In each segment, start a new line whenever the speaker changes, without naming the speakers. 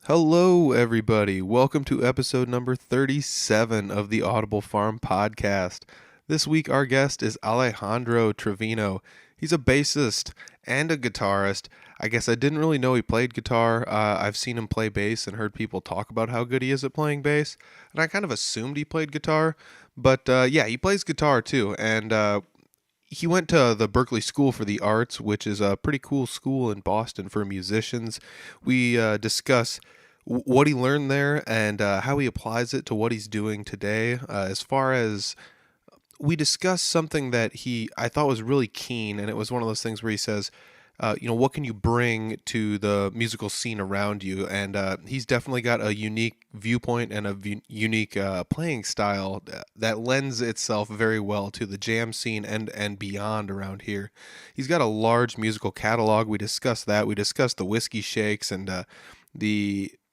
Hello, everybody. Welcome to episode number 37 of the Audible Farm podcast. This week, our guest is Alejandro Trevino. He's a bassist and a guitarist. I guess I didn't really know he played guitar. I've seen him play bass and heard people talk about how good he is at playing bass, and I kind of assumed he played guitar. But yeah, he plays guitar too, and he went to the Berklee School for the Arts, which is a pretty cool school in Boston for musicians. We discuss what he learned there and how he applies it to what he's doing today. As far as we discuss something that I thought was really keen, and it was one of those things where he says, what can you bring to the musical scene around you? And he's definitely got a unique viewpoint and a unique playing style that lends itself very well to the jam scene and beyond around here. He's got a large musical catalog. We discussed that. We discussed the Whiskee Shakes and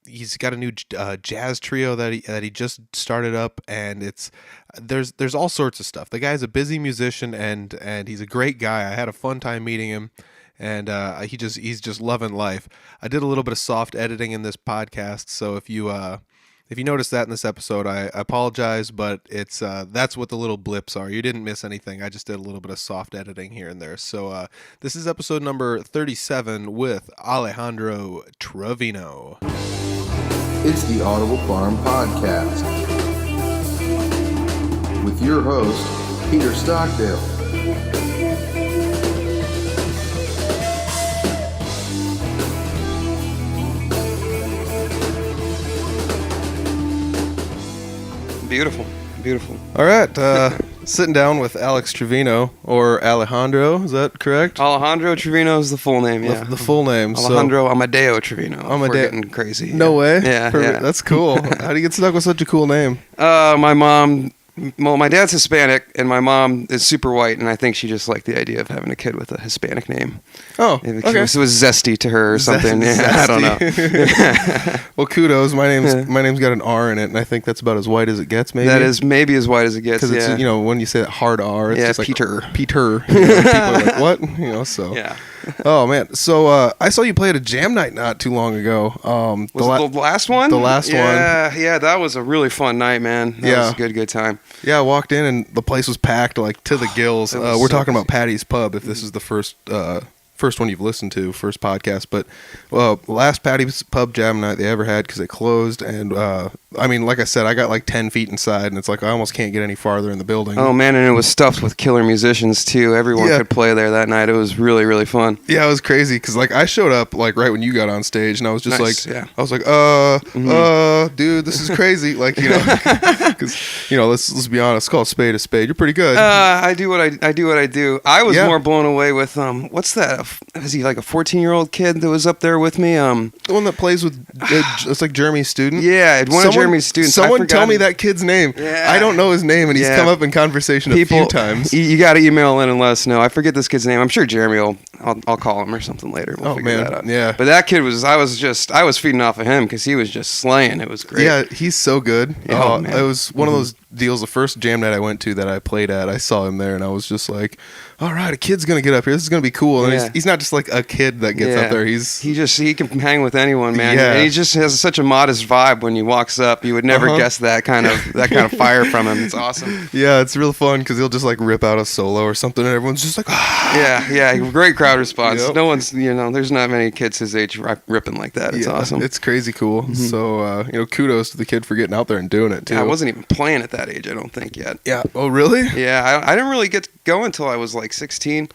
he's got a new jazz trio that he just started up, and there's all sorts of stuff. The guy's a busy musician and he's a great guy. I had a fun time meeting him. And he's just loving life. I did a little bit of soft editing in this podcast, so if you notice that in this episode, I apologize, but it's that's what the little blips are. You didn't miss anything. I just did a little bit of soft editing here and there. So this is episode number 37 with Alejandro Trevino.
It's the Audible Farm podcast with your host, Peter Stockdale.
Beautiful.
All right, sitting down with Alex Trevino, or Alejandro, is that correct?
Alejandro Trevino is the full name, yeah.
The full name.
Alejandro Amadeo Trevino. We're getting crazy.
No way?
Yeah.
That's cool. How do you get stuck with such a cool name?
My dad's Hispanic, and my mom is super white, and I think she just liked the idea of having a kid with a Hispanic name.
Oh,
okay.
Okay.
It was zesty to her or something. Yeah, I don't know.
Well, kudos. My name's got an R in it, and I think that's about as white as it gets. Maybe
that is maybe as white as it gets.
Because it's when you say that hard R, it's just like
Peter.
Peter. People are like, what? So
yeah.
Oh man. So I saw you play at a jam night not too long ago.
Was it the last one?
The last one.
Yeah. That was a really fun night, man. That was a good time.
Yeah, I walked in and the place was packed like to the gills. We're talking about Patty's Pub. If this is the first one you've listened to, first podcast, but last Patty's Pub jam night they ever had because it closed, and like I said, I got like 10 feet inside, and it's like I almost can't get any farther in the building.
Oh man, and it was stuffed with killer musicians too. Everyone could play there that night. It was really, really fun. Yeah,
it was crazy because like I showed up like right when you got on stage, and I was just dude, this is crazy. Like because let's be honest, call a spade a spade. You're pretty good.
I do what I do. I was more blown away with what's that? Is he like a 14-year-old kid that was up there with me?
The one that plays with it's like Jeremy's student.
Yeah, one of Jeremy's students.
Someone tell me that kid's name.
Yeah.
I don't know his name, and he's come up in conversation a few times.
You got to email in and let us know. I forget this kid's name. I'm sure Jeremy will. I'll call him or something later. We'll figure that out.
Yeah.
But that kid I was feeding off of him because he was just slaying. It was great.
Yeah, he's so good.
Oh, man.
It was one of those deals. The first jam night I went to that I played at, I saw him there, and I was just like, all right, a kid's gonna get up here. This is gonna be cool. And he's not just like a kid that gets up there.
He can hang with anyone, man.
Yeah.
And he just has such a modest vibe when he walks up. You would never guess that kind of fire from him. It's awesome.
Yeah, it's real fun because he'll just like rip out a solo or something, and everyone's just like,
yeah, great crowd response.
Yep.
No one's, there's not many kids his age ripping like that. It's awesome.
It's crazy cool. Mm-hmm. So kudos to the kid for getting out there and doing it too.
Yeah, I wasn't even playing at that age, I don't think yet.
Yeah. Oh, really?
Yeah, I didn't really get going until I was like 16.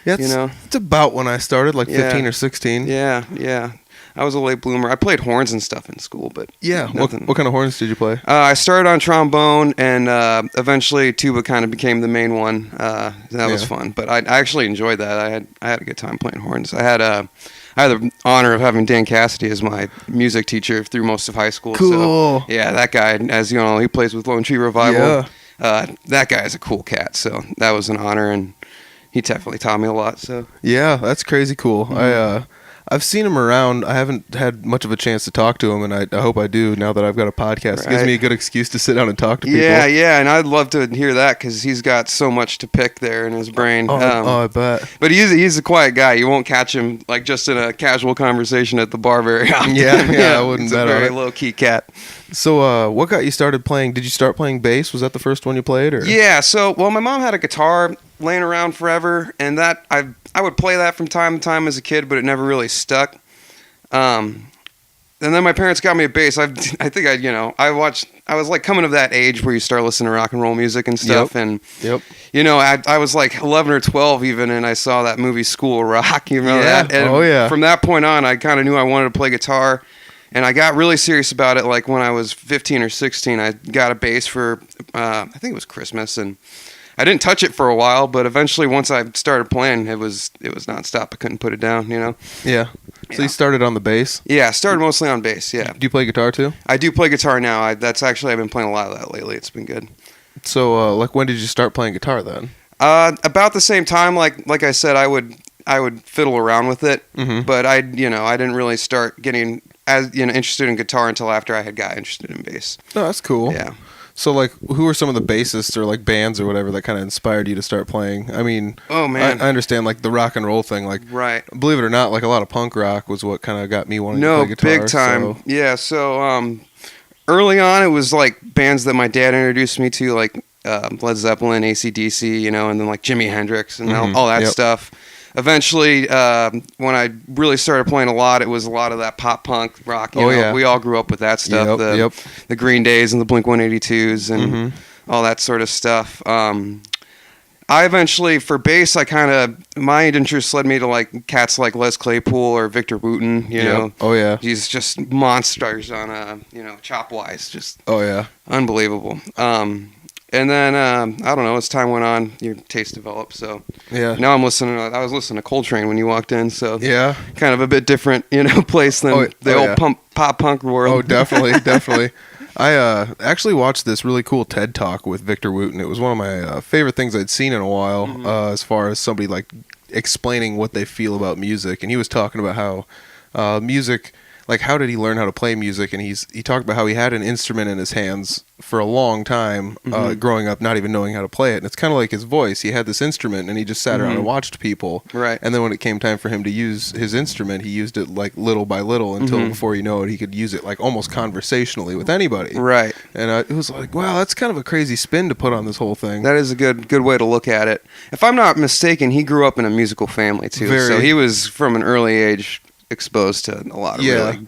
Yeah, it's about when I started, like 15 or 16.
Yeah. I was a late bloomer. I played horns and stuff in school, but
yeah. What kind of horns did you play?
I started on trombone, and eventually tuba kind of became the main one. That was fun, but I actually enjoyed that. I had a good time playing horns. I had the honor of having Dan Cassidy as my music teacher through most of high school.
Cool.
So, yeah, that guy, as you know, he plays with Lone Tree Revival. Yeah. That guy is a cool cat, so that was an honor, and he definitely taught me a lot. So
yeah, that's crazy cool. Mm-hmm. I've seen him around. I haven't had much of a chance to talk to him, and I hope I do now that I've got a podcast. It gives me a good excuse to sit down and talk to people.
Yeah, and I'd love to hear that because he's got so much to pick there in his brain.
I bet.
But he's a quiet guy. You won't catch him like just in a casual conversation at the bar very often.
Yeah, I wouldn't
He's
bet
a
on
very
it.
low-key cat.
So, what got you started playing? Did you start playing bass? Was that the first one you played? Or?
Yeah, well, my mom had a guitar laying around forever, and that I would play that from time to time as a kid, but it never really stuck. And then my parents got me a bass. I think I was like coming of that age where you start listening to rock and roll music and stuff.
Yep.
And I was like 11 or 12 even, and I saw that movie School of Rock. You remember that? And from that point on, I kind of knew I wanted to play guitar. And I got really serious about it like when I was 15 or 16. I got a bass for, I think it was Christmas, and I didn't touch it for a while, but eventually once I started playing, it was nonstop. I couldn't put it down,
Yeah. So you started on the bass?
Yeah, I started mostly on bass, yeah.
Do you play guitar too?
I do play guitar now. I've been playing a lot of that lately. It's been good.
So, when did you start playing guitar then?
About the same time, like I said, I would fiddle around with it, but I didn't really start getting interested in guitar until after I had got interested in bass.
Oh, that's cool.
Yeah.
So, who are some of the bassists or bands or whatever that kind of inspired you to start playing? I mean,
oh man,
I understand the rock and roll thing.
Right.
Believe it or not, a lot of punk rock was what kind of got me wanting to play guitar.
No, big time. So. Yeah. So early on, it was bands that my dad introduced me to, Led Zeppelin, AC/DC, and then Jimi Hendrix and all that stuff. Eventually, when I really started playing a lot, it was a lot of that pop punk rock. Yeah. We all grew up with that stuff. The Green Days and the Blink-182s and all that sort of stuff. I eventually, for bass, my interest led me to cats like Les Claypool or Victor Wooten. You know.
Oh yeah.
He's just monsters on chop-wise, just.
Oh yeah.
Unbelievable. And then, I don't know, as time went on, your taste developed, so...
Yeah.
Now I was listening to Coltrane when you walked in, so...
Yeah.
Kind of a bit different, place than the old pop punk world.
Oh, definitely. I actually watched this really cool TED Talk with Victor Wooten. It was one of my favorite things I'd seen in a while, as far as somebody, explaining what they feel about music. And he was talking about how music... how did he learn how to play music? And he talked about how he had an instrument in his hands for a long time, growing up, not even knowing how to play it. And it's kind of like his voice. He had this instrument, and he just sat around and watched people.
Right.
And then when it came time for him to use his instrument, he used it little by little until before you know it, he could use it almost conversationally with anybody.
Right.
And it was wow, that's kind of a crazy spin to put on this whole thing.
That is a good way to look at it. If I'm not mistaken, he grew up in a musical family too. So he was from an early age exposed to a lot of really,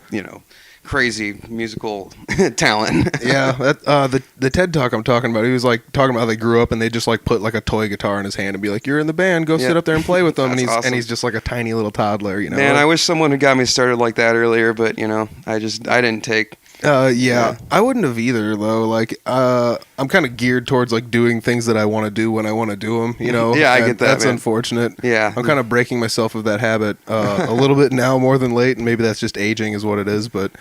crazy musical talent.
Yeah, that the TED Talk I'm talking about, he was talking about how they grew up and they just put a toy guitar in his hand and be like, "You're in the band, go sit up there and play with them." And he's just a tiny little toddler,
Man, I wish someone had got me started like that earlier, but I didn't take.
Yeah, I wouldn't have either though. I'm kind of geared towards doing things that I want to do when I want to do them.
Yeah, I get that.
That's
man.
Unfortunate.
Yeah,
I'm kind of breaking myself of that habit a little bit now more than late, and maybe that's just aging is what it is. But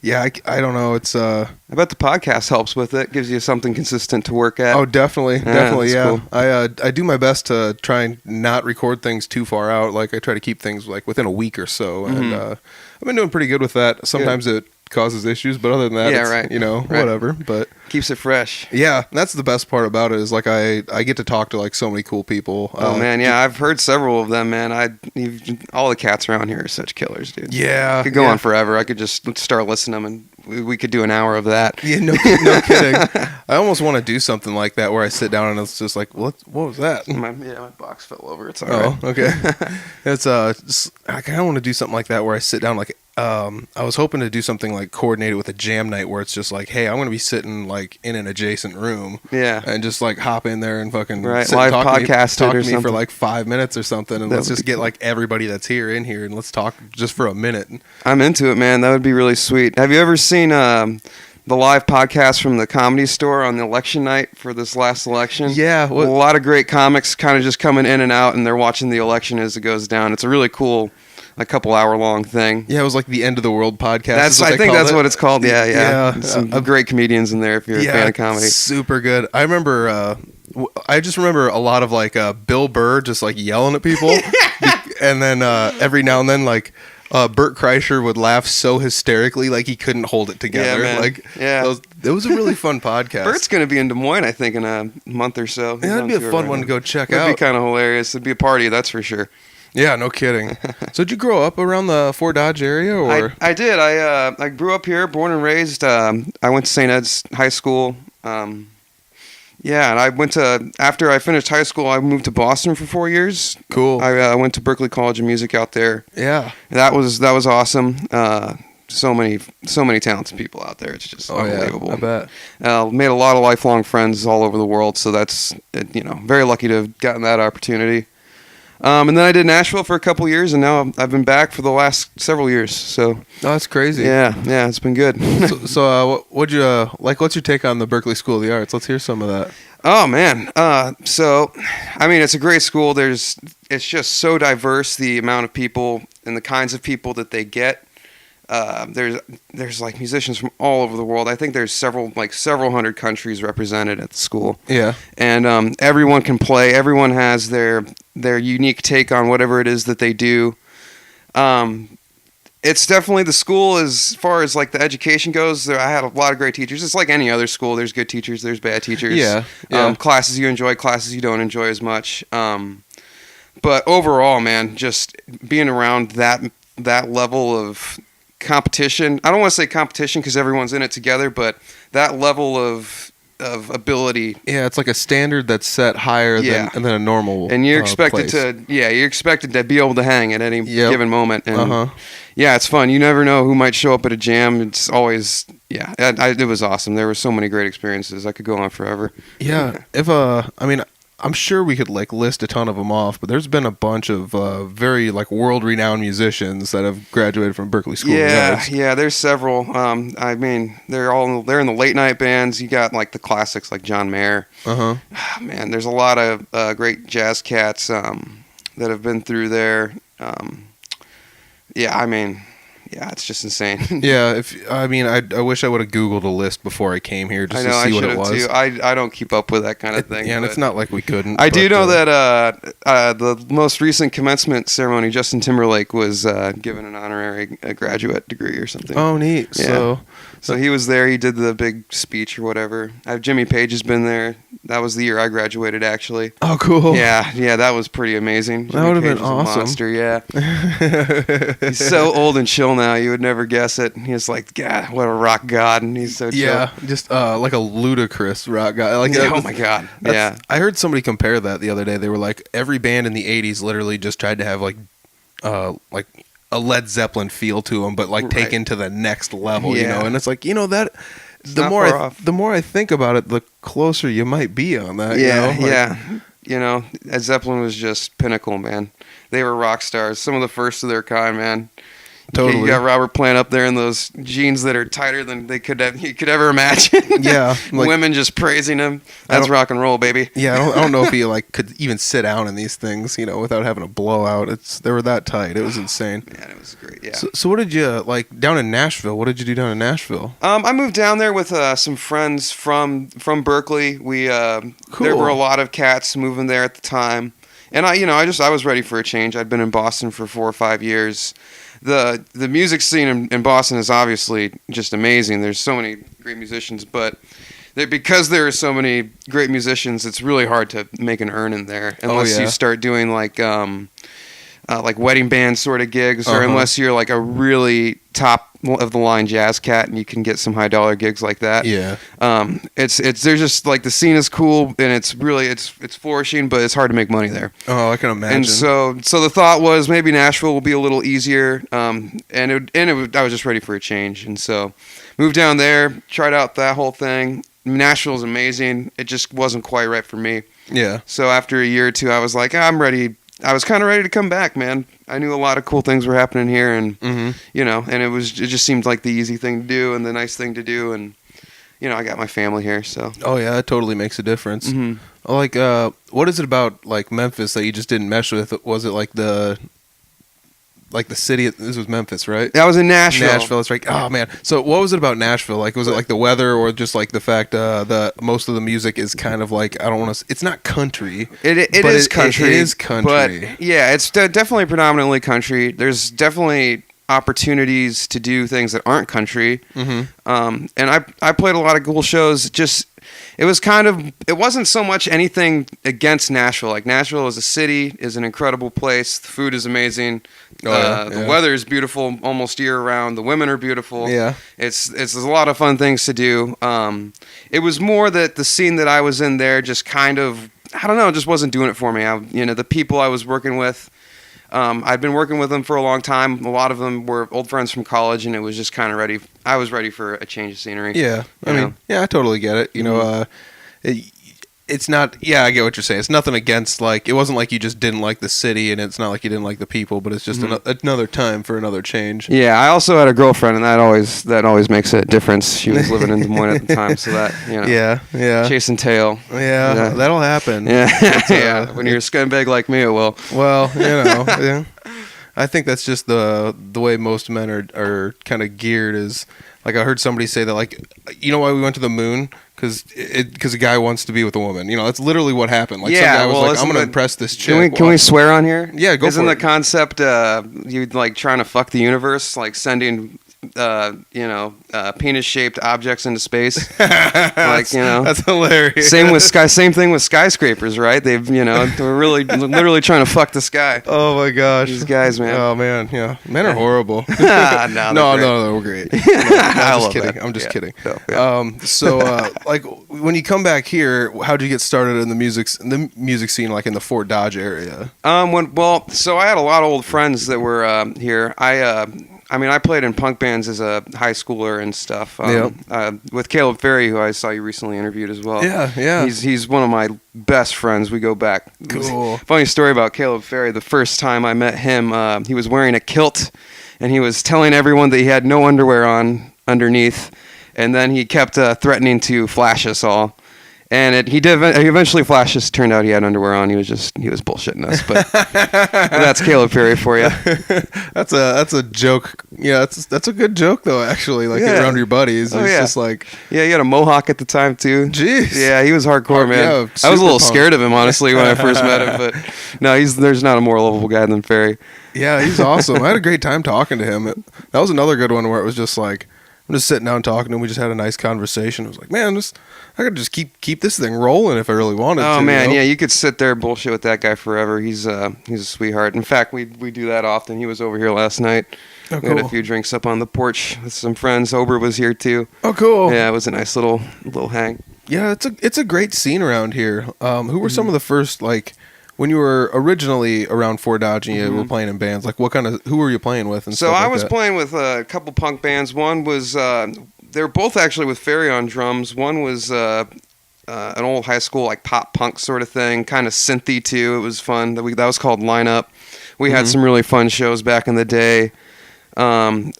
yeah, I don't know. It's
I bet the podcast helps with it. Gives you something consistent to work at.
Oh, definitely. Yeah.
Cool.
I do my best to try and not record things too far out. I try to keep things within a week or so, and I've been doing pretty good with that. Sometimes it causes issues, but other than that, it's, whatever. But
keeps it fresh.
Yeah, that's the best part about it is I get to talk to so many cool people.
Oh man, yeah, I've heard several of them, man. All the cats around here are such killers, dude.
Yeah,
I could go on forever. I could just start listening to them, and we could do an hour of that.
Yeah, no kidding. I almost want to do something like that where I sit down and it's just what was that?
My box fell over. It's all right.
Oh, okay. It's I kind of want to do something like that where I sit down I was hoping to do something coordinated with a jam night where it's just hey, I'm going to be sitting in an adjacent room.
Yeah.
And just hop in there and fucking
live
podcast
talk
to me
something.
for 5 minutes or something, and let's just get everybody that's here in here and let's talk just for a minute.
I'm into it, man. That would be really sweet. Have you ever seen the live podcast from the Comedy Store on the election night for this last election?
Yeah.
A lot of great comics kind of just coming in and out, and they're watching the election as it goes down. It's a really cool couple hour long thing.
Yeah, it was the End of the World podcast.
I think that's what it's called. Yeah. Some great comedians in there if you're a fan of comedy.
Super good. I remember I just remember a lot of Bill Burr just yelling at people and then every now and then Bert Kreischer would laugh so hysterically, like he couldn't hold it together.
Yeah, man.
It was a really fun podcast.
Bert's going to be in Des Moines, I think, in a month or so.
Yeah, that'd be a fun one to go check out.
It'd be kind of hilarious. It'd be a party, that's for sure.
Yeah, no kidding. So did you grow up around the Fort Dodge area, or?
I did. I grew up here, born and raised. I went to St. Ed's High School. And I went to, after I finished high school, I moved to Boston for 4 years.
Cool.
I went to Berklee College of Music out there.
Yeah.
That was awesome. So many talented people out there. It's just unbelievable.
Yeah, I bet.
Made a lot of lifelong friends all over the world. So that's, very lucky to have gotten that opportunity. And then I did Nashville for a couple years, and now I've been back for the last several years. So
that's crazy.
Yeah, it's been good.
What's your take on the Berklee School of the Arts? Let's hear some of that.
Oh man, it's a great school. It's just so diverse, the amount of people and the kinds of people that they get. There's like musicians from all over the world. I think there's several hundred countries represented at the school.
Yeah.
And everyone can play. Everyone has their unique take on whatever it is that they do. It's definitely the school, as far as like the education goes. I had a lot of great teachers. It's like any other school. There's good teachers. There's bad teachers.
Yeah.
Classes you enjoy, classes you don't enjoy as much. But overall, man, just being around that level of competition. I don't want to say competition because everyone's in it together, but that level of ability.
Yeah, it's like a standard that's set higher than a normal.
And you're expected
place.
You're expected to be able to hang at any given moment. And it's fun. You never know who might show up at a jam. It's always it was awesome. There were so many great experiences. I could go on forever.
Yeah. I'm sure we could like list a ton of them off, but there's been a bunch of very like world-renowned musicians that have graduated from Berklee School.
Yeah, there's several. They're in the late night bands. You got like the classics like John Mayer. Man, there's a lot of great jazz cats that have been through there. It's just insane.
Yeah, I wish I would have Googled a list before I came here just to see what it was.
Too. I don't keep up with that kind of thing.
Yeah, and it's not like we couldn't.
I do know that the most recent commencement ceremony, Justin Timberlake was given an honorary graduate degree or something.
Oh, neat.
Yeah. So he was there. He did the big speech or whatever. Jimmy Page has been there. That was the year I graduated, actually.
Oh, cool.
Yeah, that was pretty amazing.
That would have been awesome.
A monster, yeah. He's so old and chill now, you would never guess it. He's like, God, what a rock god, and he's so chill.
Yeah, just like a ludicrous rock god.
Oh my God, yeah.
I heard somebody compare that the other day. They were like, every band in the 80s literally just tried to have like a Led Zeppelin feel to them, but like taken to the next level, and it's like, that the more I think about it, the closer you might be on that.
Led Zeppelin was just pinnacle, man. They were rock stars, some of the first of their kind, man.
Totally.
You got Robert Plant up there in those jeans that are tighter than you could ever imagine.
Yeah, like,
women just praising him. That's rock and roll, baby.
Yeah, I don't know if he like could even sit down in these things, without having a blowout. They were that tight. It was insane.
Man, it was great. Yeah.
So what did you like down in Nashville? What did you do down in Nashville?
I moved down there with some friends from Berklee. We
cool.
There were a lot of cats moving there at the time, and I was ready for a change. I'd been in Boston for 4 or 5 years. The music scene in Boston is obviously just amazing. There's so many great musicians, but because there are so many great musicians, it's really hard to make an earn in there unless you start doing like wedding band sort of gigs, or unless you're like a really top of the line jazz cat and you can get some high dollar gigs like that.
Yeah.
There's just like the scene is cool and it's flourishing, but it's hard to make money there.
Oh, I can imagine.
And so the thought was maybe Nashville will be a little easier. I was just ready for a change, and so moved down there, tried out that whole thing. Nashville's amazing. It just wasn't quite right for me.
Yeah.
So after a year or two, I was like, I'm ready. I was kind of ready to come back, man. I knew a lot of cool things were happening here, and and it just seemed like the easy thing to do and the nice thing to do, and I got my family here, so. Oh
yeah, it totally makes a difference. Mm-hmm. Like, what is it about like Memphis that you just didn't mesh with? Was it like the city? This was Memphis, right?
That was in Nashville.
Nashville. It's like, oh man. So what was it about Nashville? Like, was it like the weather, or just like the fact that most of the music is kind of like, I don't want to. It's not country.
It is country.
It is country.
But yeah, it's definitely predominantly country. There's definitely opportunities to do things that aren't country. And I played a lot of cool shows. It wasn't so much anything against Nashville. Like, Nashville as a city is an incredible place. The food is amazing. The weather is beautiful almost year round. The women are beautiful.
Yeah.
There's a lot of fun things to do. It was more that the scene that I was in there just kind of, I don't know, just wasn't doing it for me. The people I was working with, I'd been working with them for a long time. A lot of them were old friends from college, and it was just kind of I was ready for a change of scenery.
Yeah. I mean, I totally get it. It's not, I get what you're saying. It's nothing against, like, it wasn't like you just didn't like the city, and it's not like you didn't like the people, but it's just another time for another change.
Yeah, I also had a girlfriend, and that always makes a difference. She was living in Des Moines at the time, so that,
Yeah.
chasing tail.
Yeah, that'll happen.
Yeah, yeah. When you're a scumbag like me, it will.
Well, yeah. I think that's just the way most men are kind of geared is, like, I heard somebody say that, like, you know why we went to the moon? Because a guy wants to be with a woman. That's literally what happened. Like, some guy was like, I'm going to impress this chick.
Can we swear on here?
Yeah, go
Isn't
for it.
the concept you like trying to fuck the universe, like sending penis-shaped objects into space?
That's hilarious.
Same thing with skyscrapers, right? They've they're really literally trying to fuck the sky.
Oh my gosh,
these guys, man.
Oh man, yeah, men are horrible.
No,
we're great. I'm just kidding.
So, yeah.
Like, when you come back here, how'd you get started in the music scene, like in the Fort Dodge area?
So I had a lot of old friends that were here. I played in punk bands as a high schooler and stuff. With Caleb Ferry, who I saw you recently interviewed as well.
Yeah.
He's one of my best friends. We go back.
Cool.
Funny story about Caleb Ferry. The first time I met him, he was wearing a kilt, and he was telling everyone that he had no underwear on underneath, and then he kept threatening to flash us all. And he eventually flashed us. Turned out he had underwear on. He was bullshitting us. But that's Caleb Ferry for you.
That's a joke. Yeah, that's a good joke though. Actually, like around your buddies. Just like,
he had a mohawk at the time too.
Jeez.
Yeah, he was hardcore, man.
Yeah,
I was a little scared of him honestly when I first met him. But no, there's not a more lovable guy than Ferry.
Yeah, he's awesome. I had a great time talking to him. That was another good one where it was just like, I'm just sitting down talking to him. We just had a nice conversation. I was like, man, I could just keep this thing rolling if I really wanted to.
Oh man, yeah, you could sit there and bullshit with that guy forever. He's a sweetheart. In fact, we do that often. He was over here last night.
Oh,
we had a few drinks up on the porch with some friends. Ober was here too.
Oh, cool.
Yeah, it was a nice little hang.
Yeah, it's a great scene around here. Who were some of the first, like, when you were originally around Fort Dodge and you were playing in bands? Like, who were you playing with?
So I was playing with a couple punk bands. One was they were both actually with Ferry on drums. One was an old high school like pop punk sort of thing, kind of synthy too. It was fun. That was called Lineup. We had some really fun shows back in the day. I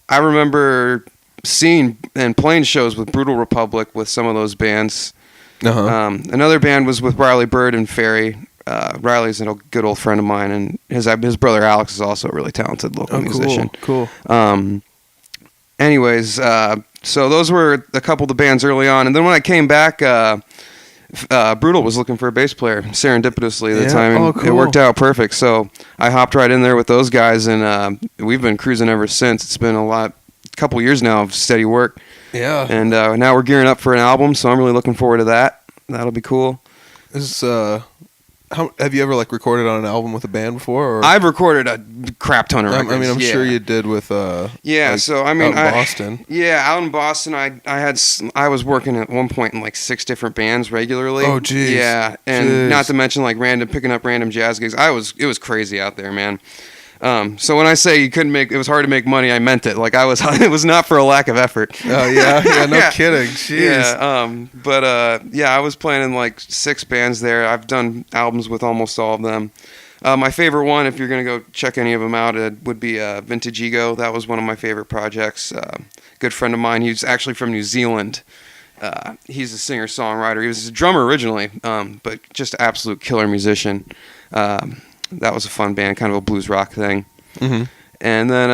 remember seeing and playing shows with Brutal Republic with some of those bands. Another band was with Riley Bird and Ferry. Riley's a good old friend of mine, and his brother Alex is also a really talented local musician.
Cool.
Anyways, so those were a couple of the bands early on, and then when I came back, Brutal was looking for a bass player serendipitously at the time, and it worked out perfect. So I hopped right in there with those guys, and we've been cruising ever since. It's been a couple years now of steady work.
Yeah.
And now we're gearing up for an album, so I'm really looking forward to that. That'll be cool.
Have you ever recorded on an album with a band before? Or?
I've recorded a crap ton of records.
I'm sure you did with
so I mean,
out in Boston.
Yeah, out in Boston, I was working at one point in 6 different bands regularly.
Oh, geez.
Yeah, and not to mention picking up random jazz gigs. It was crazy out there, man. So when I say it was hard to make money, I meant it. It was not for a lack of effort.
Oh yeah, no kidding. Jeez.
Yeah, I was playing in 6 bands there. I've done albums with almost all of them. My favorite one, if you're gonna go check any of them out, would be Vintage Ego. That was one of my favorite projects. Good friend of mine. He's actually from New Zealand. He's a singer-songwriter. He was a drummer originally, but just absolute killer musician. That was a fun band, kind of a blues rock thing. Mm-hmm. And then,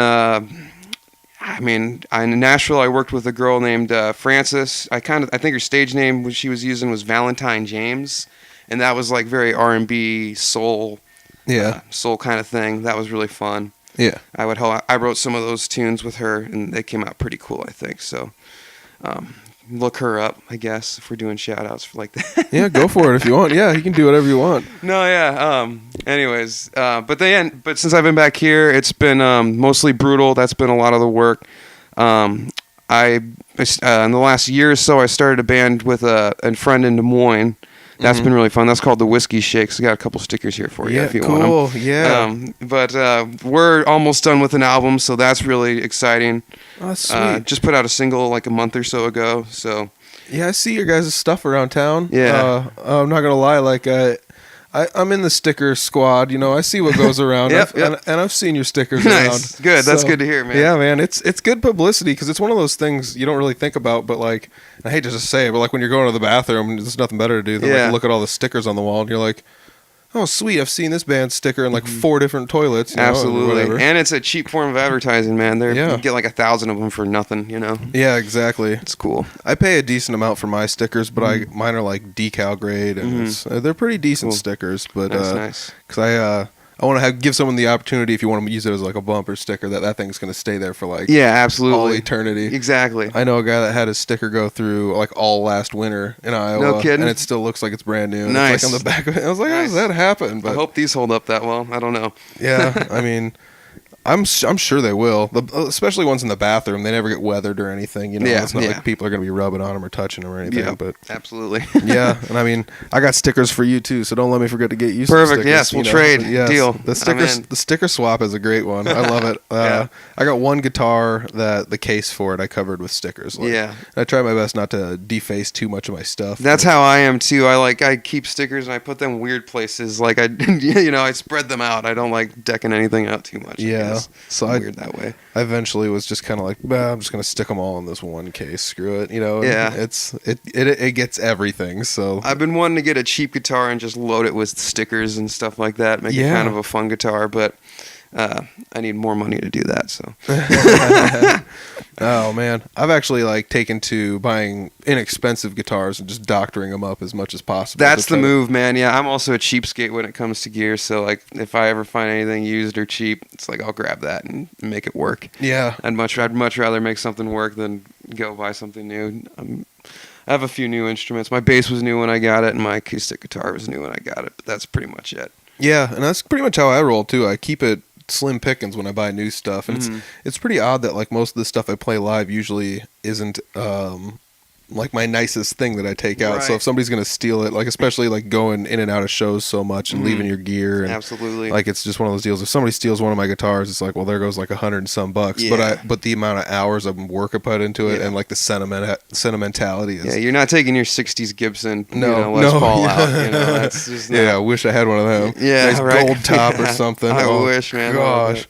in Nashville, I worked with a girl named Frances. I think her stage name she was using was Valentine James, and that was very R&B soul, soul kind of thing. That was really fun.
Yeah.
I wrote some of those tunes with her, and they came out pretty cool, I think. So look her up, I guess, if we're doing shout-outs for like that.
Yeah, go for it if you want. Yeah, you can do whatever you want.
No, yeah. Anyways, but since I've been back here, it's been mostly brutal. That's been a lot of the work. In the last year or so, I started a band with a friend in Des Moines. That's been really fun. That's called the Whiskee Shakes. I got a couple stickers here for you if you want them.
Cool. Yeah.
But we're almost done with an album, so that's really exciting.
Oh, sweet.
Just put out a single like a month or so ago. So
Yeah, I see your guys' stuff around town.
Yeah.
I'm not gonna lie, like I'm in the sticker squad. You know, I see what goes around.
Yep.
And I've seen your stickers
nice,
around.
good. That's
So,
good to hear, man.
Yeah, man, it's good publicity because it's one of those things you don't really think about. But like, I hate to just say it, but like when you're going to the bathroom, there's nothing better to do than like look at all the stickers on the wall, and you're like, oh, sweet, I've seen this band's sticker in like 4 different toilets. You know,
Absolutely. And it's a cheap form of advertising, man. You get like 1,000 of them for nothing, you know?
Yeah, exactly.
It's cool.
I pay a decent amount for my stickers, but mine are like decal grade, and they're pretty decent stickers. But
That's nice.
because I want to give someone the opportunity, if you want to use it as like a bumper sticker, that thing's going to stay there for like
absolutely
all eternity.
Exactly.
I know a guy that had his sticker go through like all last winter in Iowa.
No kidding.
And it still looks like it's brand new. And
Nice.
It's like on the back of it. I was like, how does that happen? But
I hope these hold up that well. I don't know.
yeah, I mean, I'm sure they will. Especially ones in the bathroom. They never get weathered or anything. You know, it's not like people are going to be rubbing on them or touching them or anything.
Yeah,
but
absolutely.
yeah, and I mean, I got stickers for you too, so don't let me forget to get you some
Perfect.
stickers.
Yes, we'll trade. Deal.
The sticker swap is a great one. I love it. I got one guitar that the case for it I covered with stickers.
Yeah.
I try my best not to deface too much of my stuff.
That's how I am too. I keep stickers and I put them weird places. Like I spread them out. I don't like decking anything out too much.
Yeah. So
I'm weird that way.
I eventually was just kind of like, I'm just gonna stick them all in this one case. Screw it, you know.
Yeah.
It gets everything. So
I've been wanting to get a cheap guitar and just load it with stickers and stuff like that. Make it kind of a fun guitar, but I need more money to do that. So.
Oh man, I've actually like taken to buying inexpensive guitars and just doctoring them up as much as possible.
That's the move, man. Yeah, I'm also a cheapskate when it comes to gear. So like, if I ever find anything used or cheap, it's like I'll grab that and make it work.
Yeah,
I'd much rather make something work than go buy something new. I have a few new instruments. My bass was new when I got it, and my acoustic guitar was new when I got it. But that's pretty much it.
Yeah, and that's pretty much how I roll too. I keep it slim pickings when I buy new stuff, and it's pretty odd that like most of the stuff I play live usually isn't like my nicest thing that I take out.
Right.
So if somebody's gonna steal it, like especially like going in and out of shows so much and leaving your gear, and
absolutely,
like it's just one of those deals. If somebody steals one of my guitars, it's like, well, there goes like $100 and some bucks.
Yeah.
But the amount of hours of work I put into it, and like the sentimentality is.
Yeah, you're not taking your '60s Gibson,
No,
Les Paul out. You know, that's just not,
yeah, I wish I had one of them.
Yeah,
nice
right.
gold top or something.
I wish, man.
Gosh.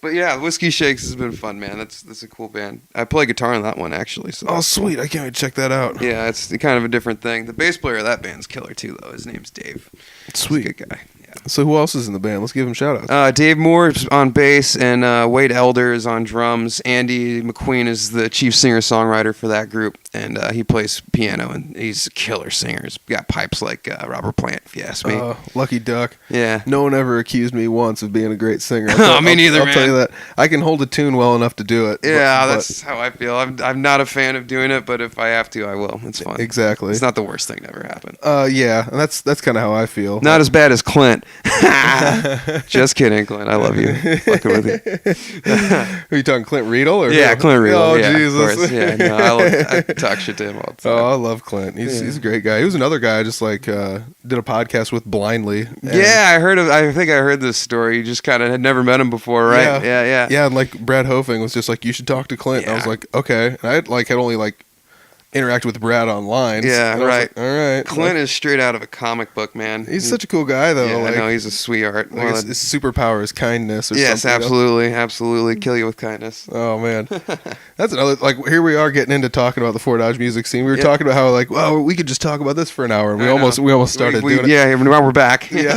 But yeah, Whiskey Shakes has been fun, man. That's a cool band. I play guitar on that one actually. So
Oh, sweet! I can't wait to check that out.
yeah, it's kind of a different thing. The bass player of that band's killer too, though. His name's Dave.
Sweet.
He's a good guy. Yeah.
So who else is in the band? Let's give him shout outs.
Dave Moore is on bass, and Wade Elder is on drums. Andy McQueen is the chief singer-songwriter for that group, and he plays piano, and he's a killer singer. He's got pipes like Robert Plant, if you ask me.
Lucky duck.
Yeah.
No one ever accused me once of being a great singer.
Me neither,
I'll tell you
man.
that. I can hold a tune well enough to do it.
Yeah,
but
that's how I feel. I'm not a fan of doing it, but if I have to, I will. It's fun.
Exactly.
It's not the worst thing to ever happen.
Yeah, and that's kind of how I feel.
Not as bad as Clint. Just kidding, Clint. I love you. Fucking with you.
Are you talking Clint Riedel? Or
Yeah,
who?
Clint Riedel.
Oh,
yeah,
Jesus.
Of course. Yeah, no, I talk shit to him all the time.
Oh, I love Clint. He's a great guy. He was another guy I just like did a podcast with blindly.
Yeah, I think I heard this story. You just kind of had never met him before, right? Yeah.
Yeah, and like Brad Hofing was just like, you should talk to Clint. And I was
Yeah.
like, okay. And I had only like interacted with Brad online.
Yeah,
and I was
right.
like, all right.
Clint is straight out of a comic book, man.
He's such a cool guy though.
Yeah,
like,
I know he's a sweetheart.
like his superpower is kindness. Or
Yes,
something,
absolutely. Kill you with kindness.
Oh man, that's another. Like here we are getting into talking about the Fort Dodge music scene. We were talking about how like, well, we could just talk about this for an hour. And we almost started doing it.
Yeah, now we're back.
Yeah,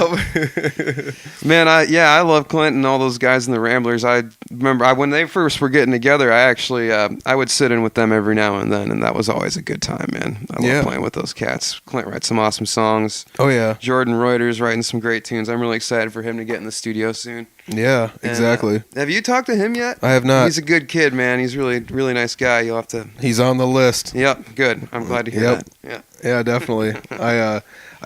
Man, I love Clint and all those guys in the Ramblers. I remember when they first were getting together, I actually I would sit in with them every now and then, and that was always always a good time, man. I love playing with those cats. Clint writes some awesome songs.
Oh yeah.
Jordan Reuter's writing some great tunes. I'm really excited for him to get in the studio soon.
Yeah, exactly.
And, have you talked to him yet?
I have not.
He's a good kid, man. He's really, really nice guy. You'll have to.
He's on the list.
Yep, good. I'm glad to hear that. Yeah.
Yeah, definitely.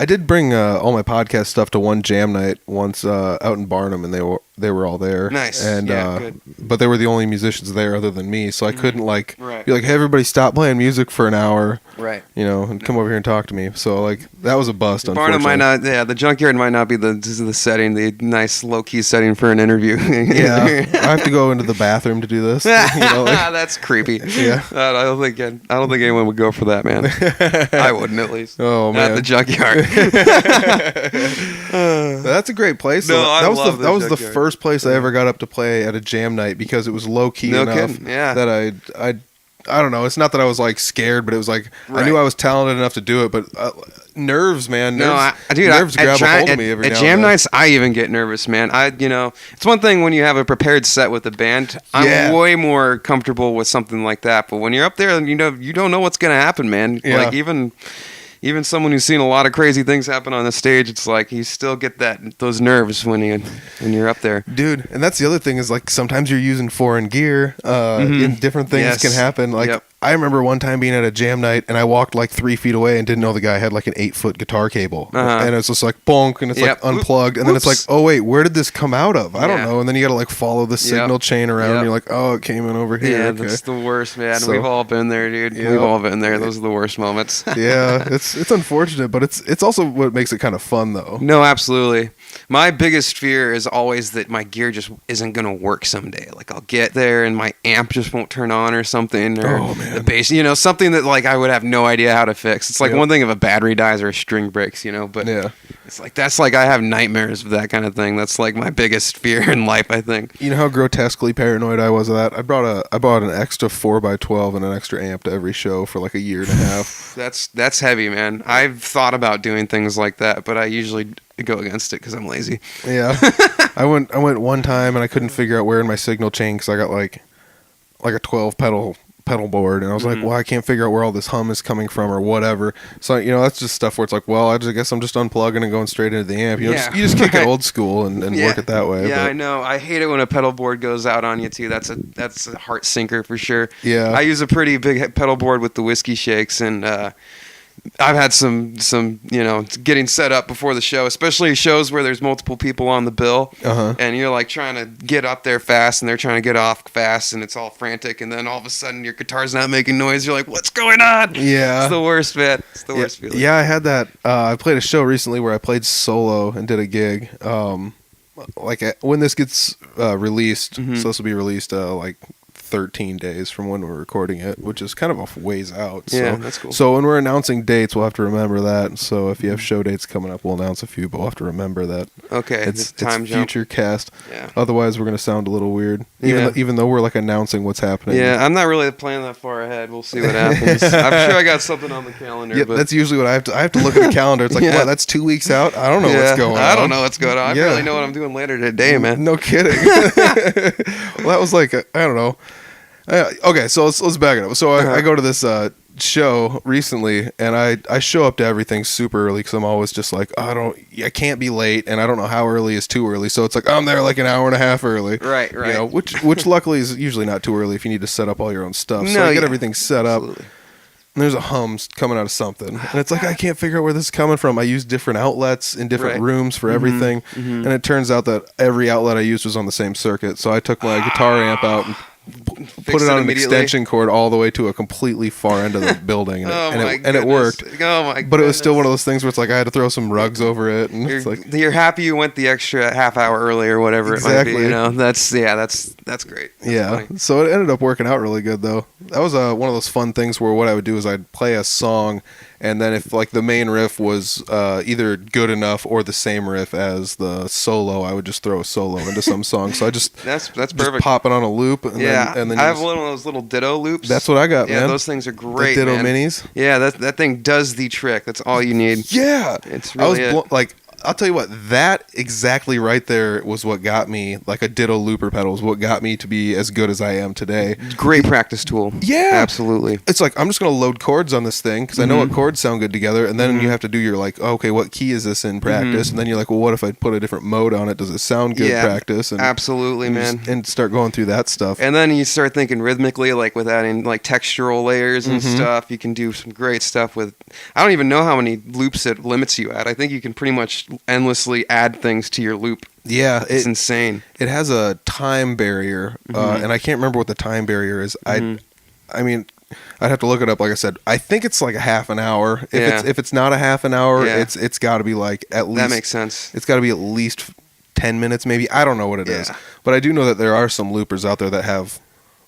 I did bring all my podcast stuff to one jam night once out in Barnum, and they were all there.
Nice.
And
good.
but they were the only musicians there other than me, so I couldn't
Right.
be like, hey, everybody, stop playing music for an hour.
Right.
And come over here and talk to me. So that was a bust.
Barnum might not. Yeah, the Junkyard might not be the setting, the nice low key setting for an interview.
Yeah, I have to go into the bathroom to do this.
That's creepy.
Yeah.
I don't think anyone would go for that, man. I wouldn't, at least.
Oh man,
not the Junkyard.
That's a great place.
No,
that was the
Junkyard.
first place I ever got up to play at a jam night because it was low key enough that I don't know. It's not that I was scared, but it was I knew I was talented enough to do it. But nerves, man. Nerves grab a hold of me every now and then.
At jam nights, I even get nervous, man. It's one thing when you have a prepared set with a band. I'm way more comfortable with something like that. But when you're up there, and you don't know what's gonna happen, man.
Yeah.
Even someone who's seen a lot of crazy things happen on the stage, it's you still get those nerves when you're up there,
dude. And that's the other thing is sometimes you're using foreign gear, and different things can happen. I remember one time being at a jam night and I walked 3 feet away and didn't know the guy had an 8-foot guitar cable, and it's just bonk, and it's unplugged, and then it's oh wait, where did this come out of? I don't know. And then you got to follow the signal chain around. And you're oh, it came in over here.
Yeah,
okay.
That's the worst, man. We've all been there, dude. We've all been there. Those are the worst moments.
Yeah, it's unfortunate, but it's also what makes it kind of fun though.
No, absolutely. My biggest fear is always that my gear just isn't going to work someday. I'll get there and my amp just won't turn on or something, or the bass, something that I would have no idea how to fix. It's one thing if a battery dies or a string breaks, but it's that's I have nightmares of that kind of thing. That's my biggest fear in life, I think.
You know how grotesquely paranoid I was of that? I bought an extra 4x12 and an extra amp to every show for a year and a half.
That's heavy, man. I've thought about doing things like that, but I usually go against it because I'm lazy.
Yeah. I went one time and I couldn't figure out where in my signal chain because I got a 12 pedal board, and I was well, I can't figure out where all this hum is coming from or whatever. So that's just stuff where it's well, I guess I'm just unplugging and going straight into the amp. You just kick it old school and work it that way.
Yeah, I know. I hate it when a pedal board goes out on you too. That's a heart sinker for sure.
Yeah.
I use a pretty big pedal board with the Whiskey Shakes, and I've had some getting set up before the show, especially shows where there's multiple people on the bill, and you're trying to get up there fast, and they're trying to get off fast, and it's all frantic, and then all of a sudden your guitar's not making noise. You're what's going on?
Yeah,
it's the worst, man. It's the worst feeling.
Yeah, I had that. I played a show recently where I played solo and did a gig. When this gets released, so this will be released 13 days from when we're recording it, which is kind of a ways out. So,
yeah, that's cool.
So when we're announcing dates, we'll have to remember that. So if you have show dates coming up, we'll announce a few, but we'll have to remember that.
Okay,
it's
time jump.
Future cast.
Yeah.
Otherwise, we're going to sound a little weird, even though we're announcing what's happening.
Yeah, I'm not really planning that far ahead. We'll see what happens. I'm sure I got something on the calendar.
Yeah,
but
that's usually what I have to look at the calendar. It's what, that's 2 weeks out? I don't know what's going on.
I don't know what's going on. I barely know what I'm doing later today, man.
No kidding. Well, that was I don't know. Okay, so let's back it up. So I go to this show recently, and I show up to everything super early because I'm always just I can't be late, and I don't know how early is too early. So it's I'm there an hour and a half early.
Right.
Which luckily is usually not too early if you need to set up all your own stuff. So I get everything set up.
Absolutely.
And there's a hum coming out of something, and it's I can't figure out where this is coming from. I use different outlets in different rooms for everything, and it turns out that every outlet I used was on the same circuit. So I took my guitar amp out and put it on an extension cord all the way to a completely far end of the building, and it worked.
Oh my!
But it was still one of those things where it's I had to throw some rugs over it, and
you're happy you went the extra half hour early or whatever
exactly.
It might be. That's great.
That's funny. So it ended up working out really good though. That was one of those fun things where what I would do is I'd play a song, and then if the main riff was either good enough or the same riff as the solo, I would just throw a solo into some song. So I just
that's perfect.
Just pop it on a loop. And then
I have one of those little Ditto loops.
That's what I got, man.
Yeah, those things are great.
The Ditto
man.
minis.
Yeah, that thing does the trick. That's all you need.
Yeah,
it's really
I'll tell you what, that exactly right there was what got me, like a ditto looper pedal, was what got me to be as good as I am today.
Great practice tool.
Yeah.
Absolutely.
It's like, I'm just going to load chords on this thing because I know what chords sound good together. And then you have to do your, like, okay, what key is this in practice? And then you're like, well, what if I put a different mode on it? Does it sound good practice? And
absolutely, man.
And start going through that stuff.
And then you start thinking rhythmically, like with adding like textural layers and stuff. You can do some great stuff with, I don't even know how many loops it limits you at. I think you can pretty much endlessly add things to your loop.
Yeah.
It's insane.
It has a time barrier, and I can't remember what the time barrier is. I mean, I'd have to look it up. Like I said, I think it's like a half an hour. If it's not a half an hour, it's got to be like at least.
That makes sense.
It's got to be at least 10 minutes, maybe. I don't know what it is, but I do know that there are some loopers out there that have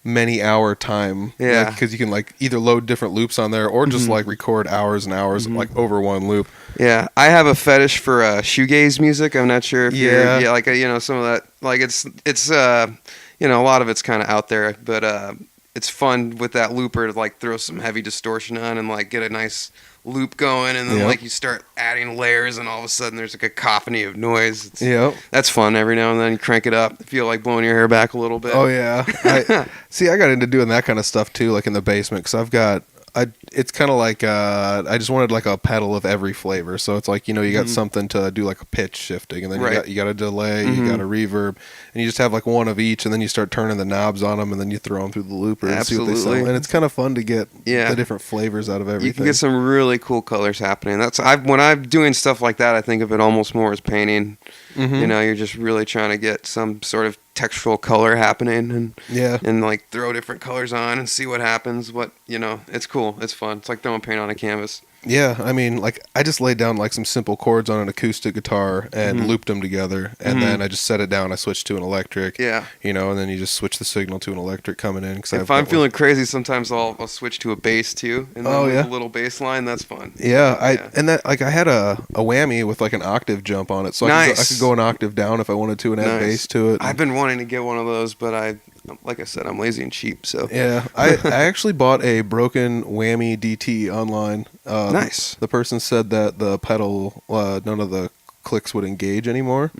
many hour time.
Yeah,
because you can like either load different loops on there or just like record hours and hours like over one loop.
Yeah, I have a fetish for shoegaze music. I'm not sure if you're like some of that, like it's a lot of it's kind of out there, but it's fun with that looper to like throw some heavy distortion on and like get a nice loop going, and then like you start adding layers, and all of a sudden there's like a cacophony of noise. That's fun. Every now and then you crank it up, feel like blowing your hair back a little bit.
Oh yeah. I got into doing that kind of stuff too, like in the basement, because it's kind of like I just wanted like a pedal of every flavor. So it's like, you got something to do like a pitch shifting, and then you got a delay, you got a reverb, and you just have like one of each, and then you start turning the knobs on them, and then you throw them through the looper and see what they sound. And it's kind of fun to get the different flavors out of everything.
You can get some really cool colors happening. When I'm doing stuff like that, I think of it almost more as painting. You're just really trying to get some sort of textural color happening, and like throw different colors on and see what happens. It's cool. It's fun. It's like throwing paint on a canvas.
Yeah, I mean, like I just laid down like some simple chords on an acoustic guitar and looped them together, and then I just set it down. I switched to an electric. And then you just switch the signal to an electric coming in.
If I'm feeling crazy, sometimes I'll switch to a bass too, and then with a little bass line. That's fun.
And that, like, I had a whammy with like an octave jump on it, so I could go an octave down if I wanted to and add bass to it.
I've been wanting to get one of those, but like I said, I'm lazy and cheap. So
I actually bought a broken whammy DT online.
Nice.
The person said that the pedal, none of the clicks would engage anymore.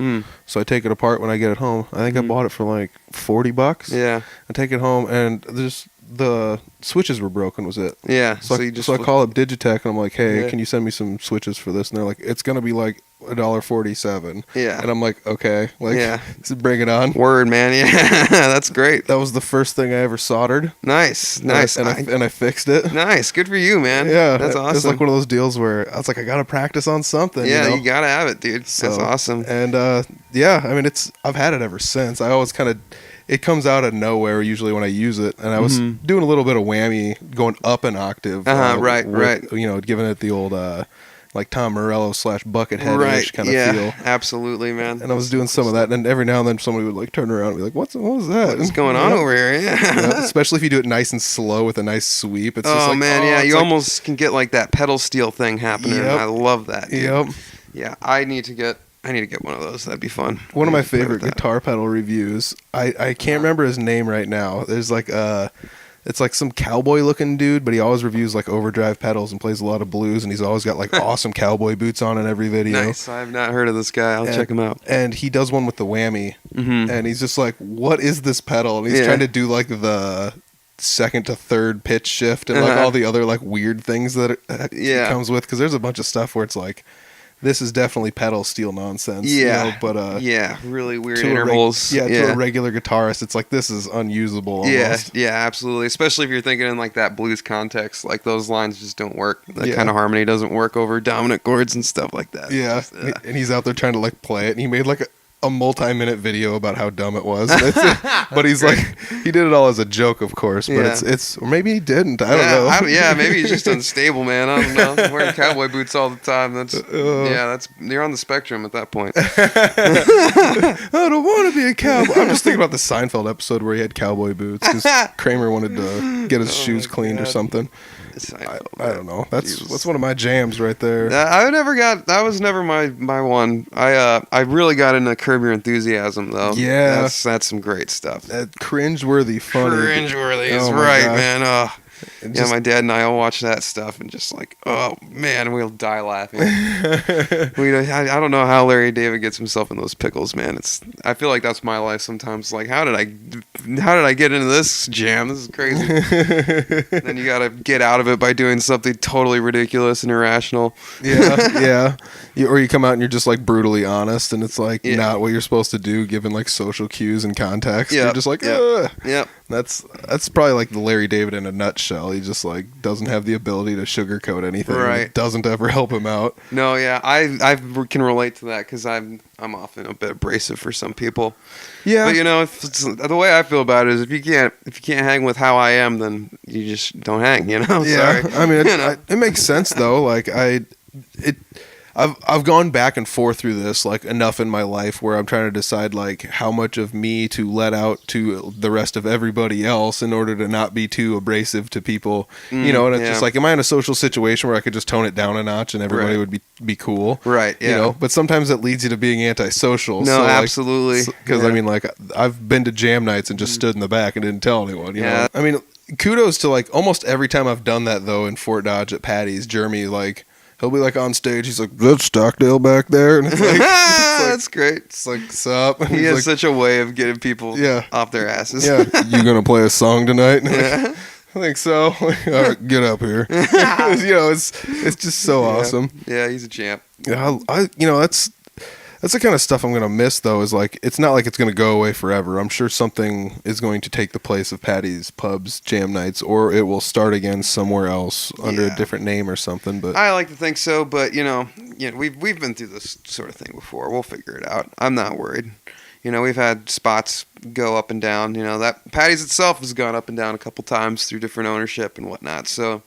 So I take it apart when I get it home. I think I bought it for like $40.
Yeah.
I take it home, and the switches were broken, was it?
Yeah.
So I call up Digitech, and I'm like, hey, can you send me some switches for this? And they're like, it's gonna be like $1.47.
Yeah.
And I'm like, okay, bring it on.
Word, man. Yeah. That's great.
That was the first thing I ever soldered.
Nice.
And I fixed it.
Nice. Good for you, man.
Yeah.
That's awesome.
It's like one of those deals where I was like, I gotta practice on something.
Yeah, you gotta have it, dude. That's awesome.
And I mean, I've had it ever since. I always it comes out of nowhere usually when I use it, and I was doing a little bit of whammy, going up an octave.
Right.
Giving it the old like Tom Morello / Buckethead-ish kind of feel.
Absolutely, man.
And I was doing some of that, and then every now and then somebody would like turn around and be like, what was that?
What's going on over here? Yeah.
Especially if you do it nice and slow with a nice sweep. It's just like,
man, you almost can get like that pedal steel thing happening. Yep. I love that, dude.
Yep.
Yeah, I need to get one of those. That'd be fun.
One of my favorite guitar pedal reviews. I can't remember his name right now. There's like it's like some cowboy looking dude, but he always reviews like overdrive pedals and plays a lot of blues, and he's always got like awesome cowboy boots on in every video.
Nice. I've not heard of this guy. I'll check him out.
And he does one with the whammy, and he's just like, what is this pedal? And he's trying to do like the second to third pitch shift and like all the other like weird things that it comes with, because there's a bunch of stuff where it's like, this is definitely pedal steel nonsense. But
really weird intervals.
To a regular guitarist, it's like, this is unusable almost.
Yeah, absolutely. Especially if you're thinking in like that blues context, like those lines just don't work. That kind of harmony doesn't work over dominant chords and stuff like that.
Yeah, and he's out there trying to like play it, and he made like a multi-minute video about how dumb it was. But he's like, he did it all as a joke, of course, but it's or maybe he didn't. I don't know.
Maybe he's just unstable, man. I don't know. I'm wearing cowboy boots all the time. You're on the spectrum at that point.
I don't want to be a cowboy. I'm just thinking about the Seinfeld episode where he had cowboy boots because Kramer wanted to get his shoes cleaned or something. I don't know. That's one of my jams right there.
That was never my one. I really got into Curb Your Enthusiasm though.
Yeah,
that's some great stuff.
That cringeworthy funny.
Cringeworthy is right, man. Yeah, my dad and I all watch that stuff and just like, oh man, we'll die laughing. I don't know how Larry David gets himself in those pickles, man. I feel like that's my life sometimes. Like, how did I get into this jam? This is crazy. Then you gotta get out of it by doing something totally ridiculous and irrational.
Yeah. Or you come out and you're just like brutally honest, and it's like not what you're supposed to do given like social cues and context. You're just like, ugh.
Yep.
That's probably like the Larry David in a nutshell. He just like doesn't have the ability to sugarcoat anything.
Right.
It doesn't ever help him out.
No, yeah, I can relate to that because I'm often a bit abrasive for some people.
Yeah.
But the way I feel about it is if you can't hang with how I am, then you just don't hang.
Yeah.
Sorry.
I mean, it makes sense though. Like I've gone back and forth through this like enough in my life where I'm trying to decide like how much of me to let out to the rest of everybody else in order to not be too abrasive to people, and it's just like, am I in a social situation where I could just tone it down a notch and everybody would be cool?
Right. Yeah.
But sometimes it leads you to being antisocial.
No,
so, like,
absolutely.
Because I mean, like I've been to jam nights and just stood in the back and didn't tell anyone, you know? I mean, kudos to like almost every time I've done that though in Fort Dodge at Patty's, Jeremy, like, he'll be like on stage. He's like, "That's Stockdale back there," and it's like,
that's great.
It's like, "Sup?"
He has such a way of getting people off their asses.
Yeah, you gonna play a song tonight? I think so. All right, get up here. It's just so awesome.
Yeah, he's a champ.
Yeah, that's the kind of stuff I'm going to miss, though, is like, it's not like it's going to go away forever. I'm sure something is going to take the place of Patty's Pub's Jam Nights, or it will start again somewhere else under a different name or something. But
I like to think so, but, we've been through this sort of thing before. We'll figure it out. I'm not worried. We've had spots go up and down. That Patty's itself has gone up and down a couple times through different ownership and whatnot. So,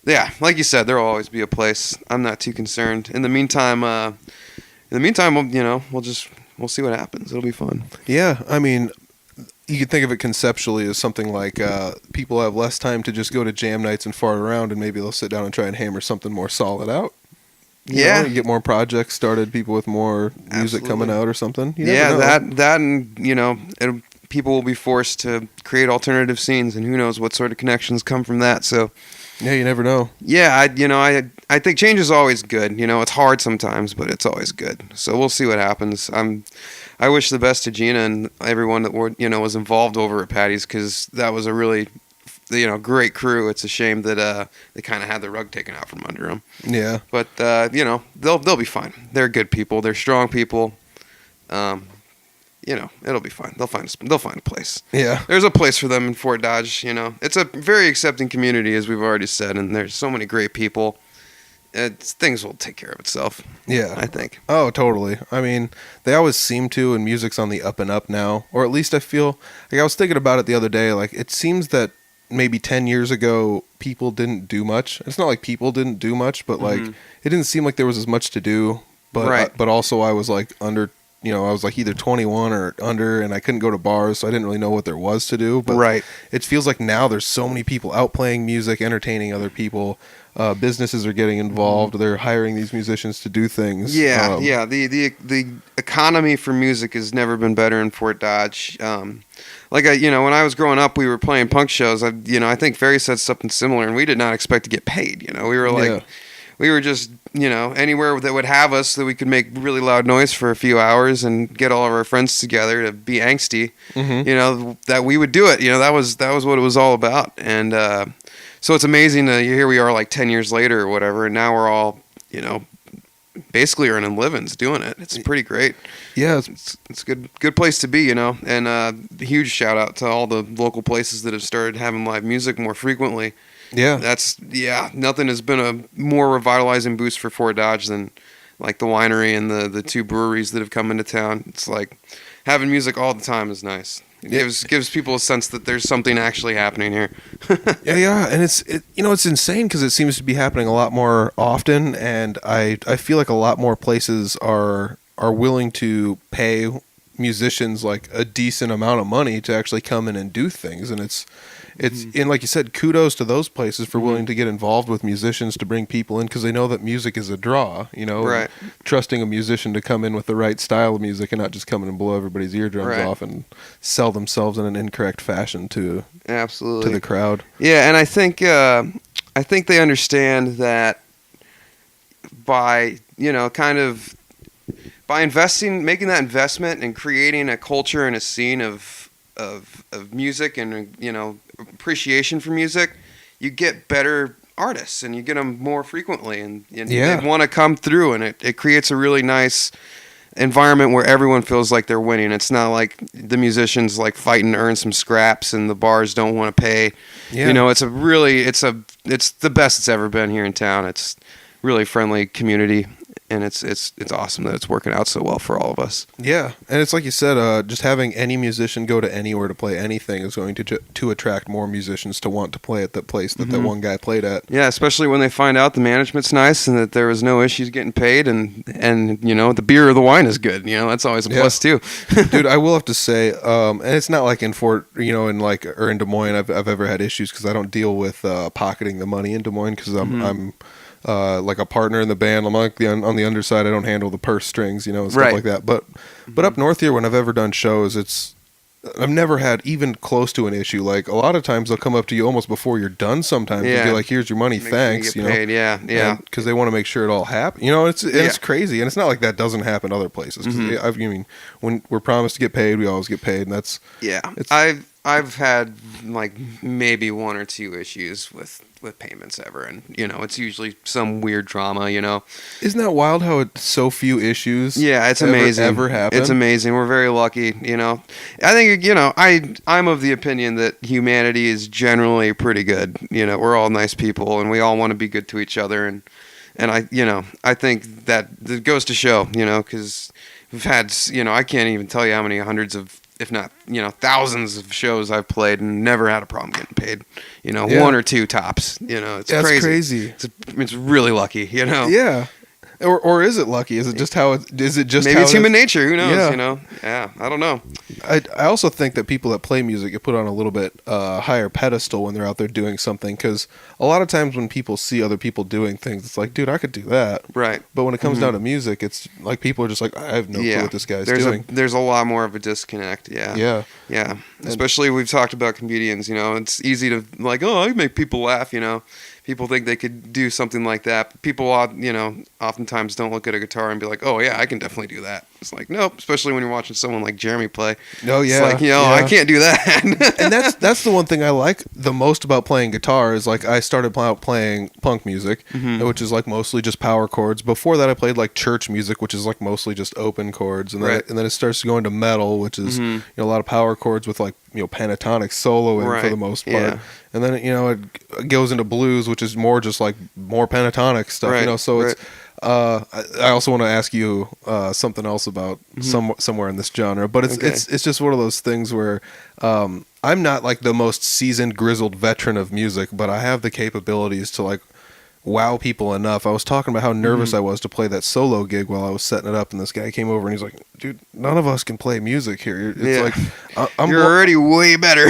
yeah, like you said, there will always be a place. I'm not too concerned. In the meantime, we'll see what happens. It'll be fun.
Yeah, I mean, you could think of it conceptually as something like people have less time to just go to jam nights and fart around, and maybe they'll sit down and try and hammer something more solid out. You get more projects started, people with more music coming out or something.
That and people will be forced to create alternative scenes, and who knows what sort of connections come from that. So.
Yeah, you never know.
Yeah, I think change is always good. It's hard sometimes, but it's always good. So we'll see what happens. I wish the best to Gina and everyone that was involved over at Patty's, because that was a really great crew. It's a shame that they kind of had the rug taken out from under them.
Yeah.
But they'll be fine. They're good people. They're strong people. It'll be fine. They'll find a place.
Yeah.
There's a place for them in Fort Dodge, It's a very accepting community, as we've already said, and there's so many great people. Things will take care of itself.
Yeah.
I think.
Oh, totally. I mean, they always seem to, and music's on the up and up now. Or at least I feel, like I was thinking about it the other day, like it seems that maybe 10 years ago, people didn't do much. It's not like people didn't do much, but like it didn't seem like there was as much to do. But but also I was like under, I was like either 21 or under, and I couldn't go to bars, so I didn't really know what there was to do. But it feels like now there's so many people out playing music, entertaining other people. Businesses are getting involved. They're hiring these musicians to do things.
The economy for music has never been better in Fort Dodge. When I was growing up, we were playing punk shows. I think Ferry said something similar, and we did not expect to get paid. We were like, we were just, anywhere that would have us that we could make really loud noise for a few hours and get all of our friends together to be angsty. That we would do it. That was what it was all about. And so it's amazing that here we are like 10 years later or whatever, and now we're all, basically earning livings doing it. It's pretty great.
Yeah,
it's a good place to be, And a huge shout out to all the local places that have started having live music more frequently.
Yeah,
nothing has been a more revitalizing boost for Fort Dodge than like the winery and the two breweries that have come into town. It's like having music all the time is nice. It gives people a sense that there's something actually happening here.
yeah, and it's insane because it seems to be happening a lot more often, and I feel like a lot more places are willing to pay musicians like a decent amount of money to actually come in and do things, and it's it's and like you said, kudos to those places for willing to get involved with musicians to bring people in because they know that music is a draw,
Right.
trusting a musician to come in with the right style of music and not just come in and blow everybody's eardrums off and sell themselves in an incorrect fashion to the crowd.
Yeah, and I think they understand that by by making that investment and creating a culture and a scene of music and appreciation for music, you get better artists and you get them more frequently, and they want to come through, and it creates a really nice environment where everyone feels like they're winning. It's not like the musicians like fighting to earn some scraps and the bars don't want to pay. It's the best it's ever been here in town. It's really friendly community. And it's awesome that it's working out so well for all of us.
Yeah, and it's like you said, just having any musician go to anywhere to play anything is going to attract more musicians to want to play at that place that one guy played at.
Yeah, especially when they find out the management's nice and that there was no issues getting paid, and the beer or the wine is good. That's always a plus too.
Dude, I will have to say, and it's not like in or in Des Moines I've ever had issues because I don't deal with pocketing the money in Des Moines because I'm like a partner in the band. I'm like on the underside. I don't handle the purse strings, stuff like that. But up north here, when I've ever done shows, I've never had even close to an issue. Like a lot of times they'll come up to you almost before you're done. Sometimes and be like, "Here's your money, thanks."
Sure you get paid. Yeah,
because they want to make sure it all happens. It's crazy, and it's not like that doesn't happen other places. Cause when we're promised to get paid, we always get paid, and that's
I've had like maybe one or two issues with payments ever, and it's usually some weird drama.
Isn't that wild how it's so few issues?
Yeah, it's amazing.
Ever happen?
It's amazing. We're very lucky. I think I'm of the opinion that humanity is generally pretty good. We're all nice people, and we all want to be good to each other, and I think that it goes to show. Because we've had I can't even tell you how many hundreds of, if not, thousands of shows I've played and never had a problem getting paid. One or two tops. It's crazy. It's really lucky.
Yeah. Or is it lucky? Is it just how it is? It just
maybe
how
it's human nature. Who knows?
Yeah.
Yeah. I don't know.
I also think that people that play music get put on a little bit higher pedestal when they're out there doing something, because a lot of times when people see other people doing things, it's like, dude, I could do that.
Right.
But when it comes down to music, it's like people are just like, I have no clue what this guy's doing.
There's a lot more of a disconnect. Yeah. Yeah. Especially we've talked about comedians. It's easy to like, oh, I make people laugh. People think they could do something like that. People, oftentimes don't look at a guitar and be like, oh, yeah, I can definitely do that. It's like, nope, especially when you're watching someone like Jeremy play.
Oh, yeah.
It's like, I can't do that.
And that's the one thing I like the most about playing guitar is, like, I started out playing punk music, which is, like, mostly just power chords. Before that, I played, like, church music, which is, like, mostly just open chords. And then it starts to go into metal, which is, a lot of power chords with, like, pentatonic soloing for the most part. Yeah. And then, it goes into blues, which is more just like more pentatonic stuff, so it's, I also want to ask you something else about somewhere in this genre, but it's just one of those things where I'm not like the most seasoned, grizzled veteran of music, but I have the capabilities to like wow people enough. I was talking about how nervous I was to play that solo gig while I was setting it up, and this guy came over and he's like, dude, none of us can play music here. It's like
you're already way better.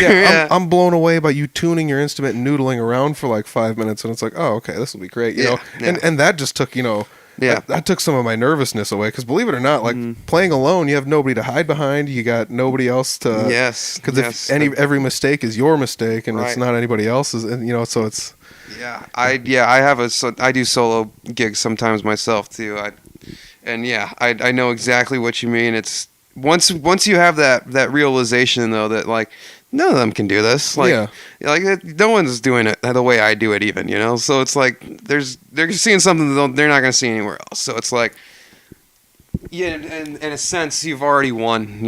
I'm blown away by you tuning your instrument and noodling around for like 5 minutes, and it's like, oh, okay, this will be great. And that just took that took some of my nervousness away, because believe it or not, like playing alone, you have nobody to hide behind. You got nobody else to because every mistake is your mistake, and it's not anybody else's, and so it's
I do solo gigs sometimes myself too. I know exactly what you mean. It's once you have that realization though, that like none of them can do this. Like no one's doing it the way I do it even, so it's like they're seeing something that they're not going to see anywhere else. So it's like, in a sense, you've already won,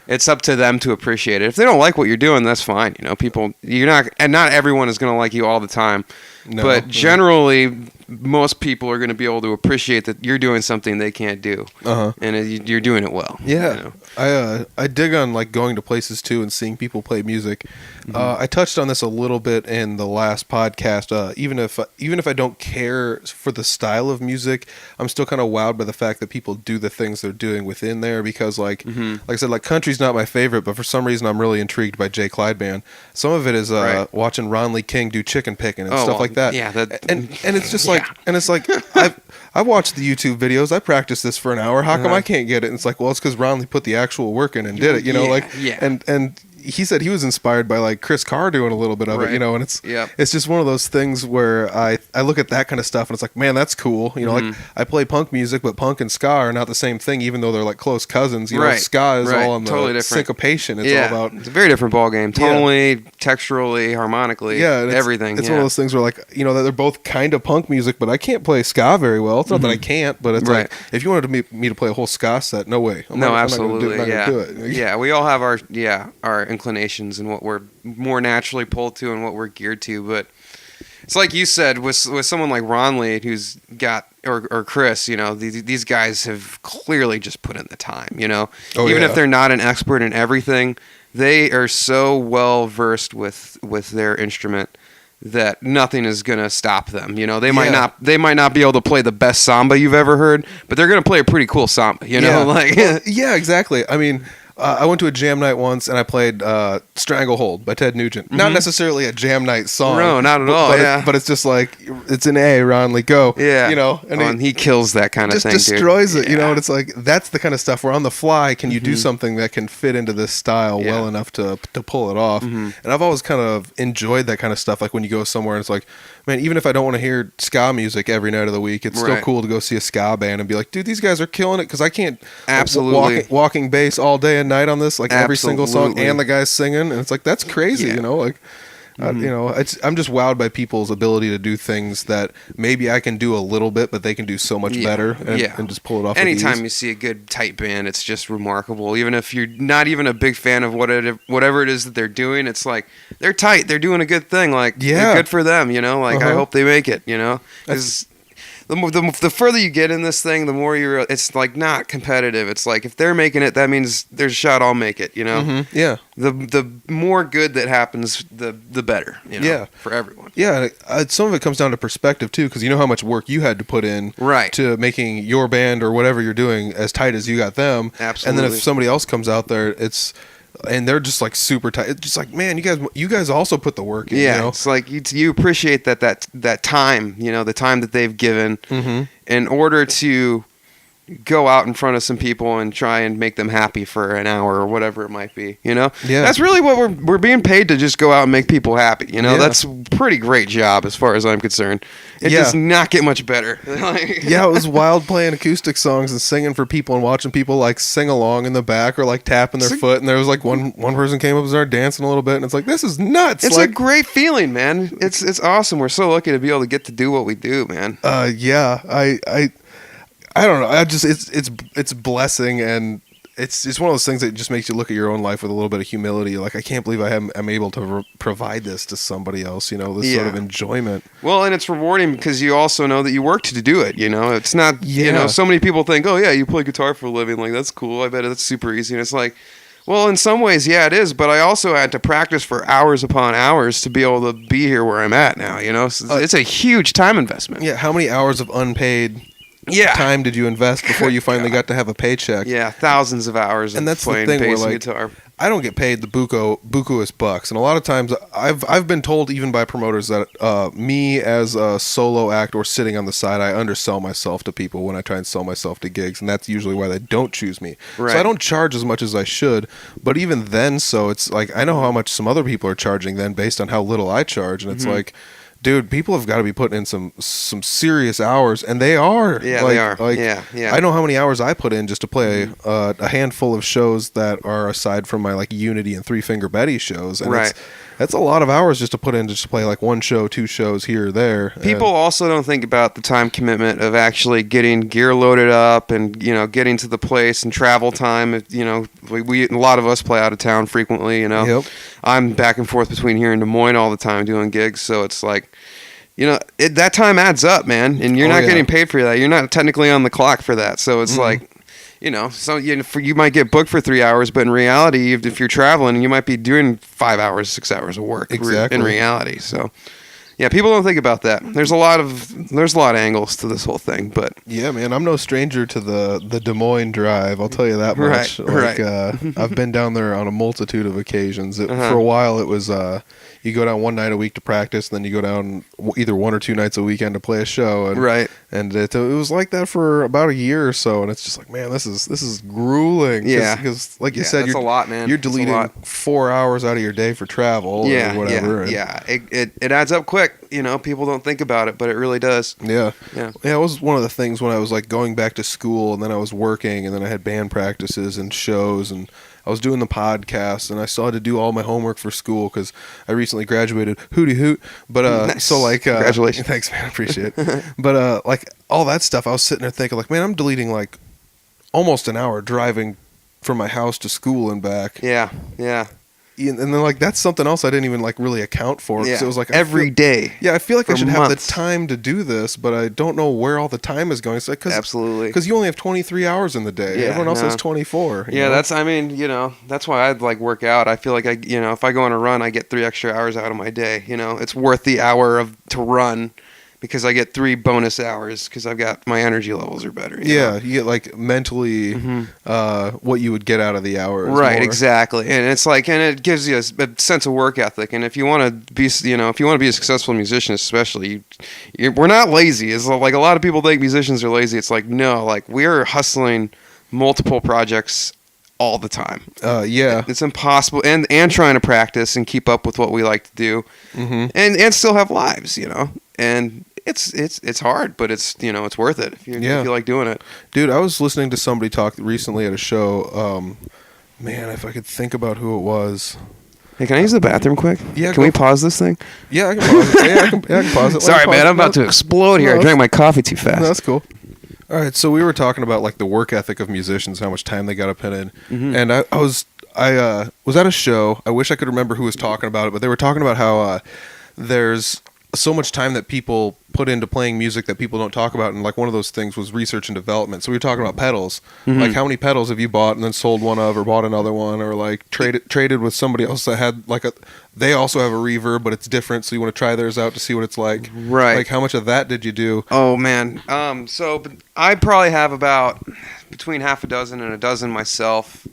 It's up to them to appreciate it. If they don't like what you're doing, that's fine. Not everyone is going to like you all the time. No, but generally, most people are going to be able to appreciate that you're doing something they can't do, and you're doing it well.
Yeah,
you know?
I dig on like going to places too and seeing people play music. I touched on this a little bit in the last podcast. Even if I don't care for the style of music, I'm still kind of wowed by the fact that people do the things they're doing within there. Because like I said, like country's not my favorite, but for some reason I'm really intrigued by Jay Clyde Band. Some of it is watching Ron Lee King do chicken picking and stuff like that.
Yeah,
and it's just like, and it's like I've watched the YouTube videos. I practiced this for an hour. How come I can't get it? And it's like, well, it's because Ron Lee put the actual work in and did it. You know, and he said he was inspired by like Chris Carr doing a little bit of it, you know, and it's just one of those things where I look at that kind of stuff and it's like, man, that's cool. You know, like I play punk music, but punk and ska are not the same thing, even though they're like close cousins. You know, ska is all on the
totally
syncopation. It's all about.
It's a very different ball game, tonally, texturally, harmonically, everything.
It's one of those things where like, you know, that they're both kind of punk music, but I can't play ska very well. It's not that I can't, but it's like if you wanted me to play a whole ska set, no way.
Absolutely,
I'm not gonna do it.
Yeah, we all have our inclinations and what we're more naturally pulled to and what we're geared to, but it's like you said with someone like Ron Lee who's got or Chris, you know, these guys have clearly just put in the time, you know. Even if they're not an expert in everything, they are so well versed with their instrument that nothing is gonna stop them. You know, they might not be able to play the best samba you've ever heard, but they're gonna play a pretty cool samba. You know,
exactly. I mean, I went to a jam night once and I played Stranglehold by Ted Nugent. Not necessarily a jam night song.
No, not at all.
But it's just like, it's an A, Ron Lee, go.
Yeah.
You know,
and he kills that kind of thing,
just destroys it, you know, and it's like, that's the kind of stuff where on the fly, can you do something that can fit into this style well enough to pull it off? And I've always kind of enjoyed that kind of stuff, like when you go somewhere and it's like, man, even if I don't want to hear ska music every night of the week, it's still cool to go see a ska band and be like, dude, these guys are killing it, because I can't walking bass all day and night on this, like every single song, and the guys singing, and it's like, that's crazy, you know, like you know, I'm just wowed by people's ability to do things that maybe I can do a little bit, but they can do so much better and just pull it off.
Anytime you see a good tight band, it's just remarkable. Even if you're not even a big fan of whatever it is that they're doing, it's like, they're tight, they're doing a good thing, like good for them, you know, like I hope they make it, you know, because the further you get in this thing, the more it's like not competitive. It's like, if they're making it, that means there's a shot I'll make it, you know? The more good that happens, the better, you know, for everyone.
Yeah, some of it comes down to perspective too, because you know how much work you had to put in to making your band or whatever you're doing as tight as you got them.
Absolutely.
And then if somebody else comes out there, and they're just like super tight. It's just like, man, you guys also put the work in.
Yeah,
you know?
It's like you appreciate that time, you know, the time that they've given in order to go out in front of some people and try and make them happy for an hour or whatever it might be, you know?
Yeah.
That's really what we're being paid to, just go out and make people happy, you know? That's a pretty great job as far as I'm concerned. It does not get much better.
It was wild playing acoustic songs and singing for people and watching people like sing along in the back or like tapping their foot, and there was like one person came up and started dancing a little bit, and it's like, this is nuts.
It's
like,
a great feeling, man. It's awesome. We're so lucky to be able to get to do what we do, man.
I don't know. It's blessing, and it's one of those things that just makes you look at your own life with a little bit of humility. Like, I can't believe I'm able to provide this to somebody else. You know, this sort of enjoyment.
Well, and it's rewarding because you also know that you worked to do it. You know, it's not. You know, so many people think, oh yeah, you play guitar for a living. Like, that's cool. I bet that's super easy. And it's like, well, in some ways, yeah, it is. But I also had to practice for hours upon hours to be able to be here where I'm at now. You know, so it's a huge time investment.
Yeah. How many hours of unpaid time did you invest before you finally got to have a paycheck?
Yeah, thousands of hours of playing bass and guitar.
I don't get paid the bukuest bucks, and a lot of times I've been told even by promoters that me as a solo act or sitting on the side, I undersell myself to people when I try and sell myself to gigs, and that's usually why they don't choose me. Right. So I don't charge as much as I should, but even then, so it's like, I know how much some other people are charging then based on how little I charge, and it's like, dude, people have got to be putting in some serious hours, and they are.
Yeah,
like,
they are.
Like,
yeah.
I know how many hours I put in just to play a handful of shows that are aside from my like Unity and Three Finger Betty shows, and that's a lot of hours just to put in just to play like one show, two shows here or there.
People also don't think about the time commitment of actually getting gear loaded up and, you know, getting to the place and travel time. You know, a lot of us play out of town frequently, you know. I'm back and forth between here and Des Moines all the time doing gigs, so it's like, that time adds up, man, and you're not
yeah.
getting paid for that. You're not technically on the clock for that. So it's like, so you might get booked for 3 hours, but in reality, if you're traveling, you might be doing 5 hours, 6 hours of work.
Exactly.
In reality, so. Yeah, people don't think about that. There's a lot of angles to this whole thing, but
yeah, man, I'm no stranger to the Des Moines drive. I'll tell you that much.
Right.
I've been down there on a multitude of occasions. For a while, it was you go down one night a week to practice, and then you go down either 1 or 2 nights a weekend to play a show. And,
right.
And it was like that for about a year or so, and it's just like, man, this is grueling.
Yeah.
Because like you said,
that's a lot, man.
You're deleting 4 hours out of your day for travel or whatever.
Yeah. It adds up quick. People don't think about it, but it really does.
Yeah.
Yeah.
Yeah, it was one of the things when I was like going back to school, and then I was working, and then I had band practices and shows, and I was doing the podcast, and I still had to do all my homework for school because I recently graduated. Hooty hoot! But
nice.
so like
congratulations.
Thanks, man. I appreciate it. But like all that stuff, I was sitting there thinking like, man, I'm deleting like almost an hour driving from my house to school and back.
Yeah.
And then like that's something else I didn't even like really account for because it was like
every day.
Yeah, I feel like I should
months.
have the time to do this, but I don't know where all the time is going. It's like
Absolutely,
because you only have 23 hours in the day. Everyone else has 24.
Yeah, that's that's why I'd like work out. I feel like if I go on a run, I get 3 extra hours out of my day. It's worth the hour to run. Because I get 3 bonus hours because I've got my energy levels are better.
You get like mentally what you would get out of the hours.
Right,
more.
Exactly, and it's like, and it gives you a sense of work ethic. And if you want to be, if you want to be a successful musician, especially, we're not lazy. It's like a lot of people think musicians are lazy. It's like no, like we're hustling multiple projects all the time. It's impossible, and trying to practice and keep up with what we like to do, and still have lives, and. It's hard, but it's it's worth it if you like doing it.
Dude, I was listening to somebody talk recently at a show. Man, if I could think about who it was.
Hey, can I use the bathroom quick?
Yeah.
Can we pause this thing?
Yeah, I can pause it. I can pause it.
Sorry, man, I'm about to explode here. I drank my coffee too fast.
No, that's cool. All right, so we were talking about like the work ethic of musicians, how much time they got to put in, and I was at a show. I wish I could remember who was talking about it, but they were talking about how there's so much time that people put into playing music that people don't talk about, and like one of those things was research and development. So we were talking about pedals, like how many pedals have you bought and then sold one of, or bought another one, or like traded with somebody else that had like they also have a reverb, but it's different, so you want to try theirs out to see what it's like.
Right.
Like how much of that did you do?
Oh man, so I probably have about between half a dozen and a dozen myself.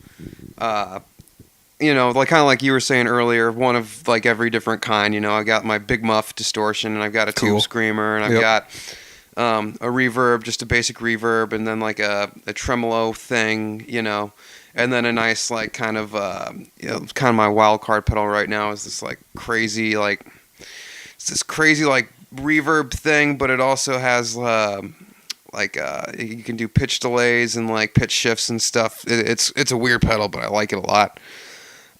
Like kind of like you were saying earlier, one of like every different kind. I got my big muff distortion, and I've got a tube screamer, and I've got a reverb, just a basic reverb, and then like a tremolo thing, and then a nice like kind of kind of my wild card pedal right now is this like crazy like reverb thing, but it also has you can do pitch delays and like pitch shifts and stuff. It's a weird pedal, but I like it a lot.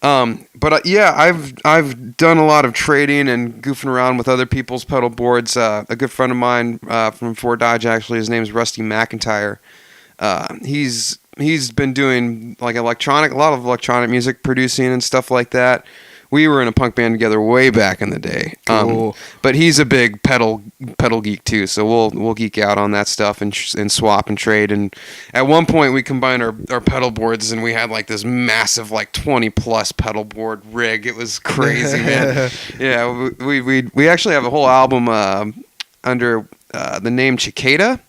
I've done a lot of trading and goofing around with other people's pedal boards. A good friend of mine from Fort Dodge, actually, his name is Rusty McIntyre. He's been doing like a lot of electronic music producing and stuff like that. We were in a punk band together way back in the day.
Cool.
But he's a big pedal geek too, so we'll geek out on that stuff and swap and trade. And at one point we combined our pedal boards, and we had like this massive like 20 plus pedal board rig. It was crazy, man. Yeah, we actually have a whole album under the name Cicada.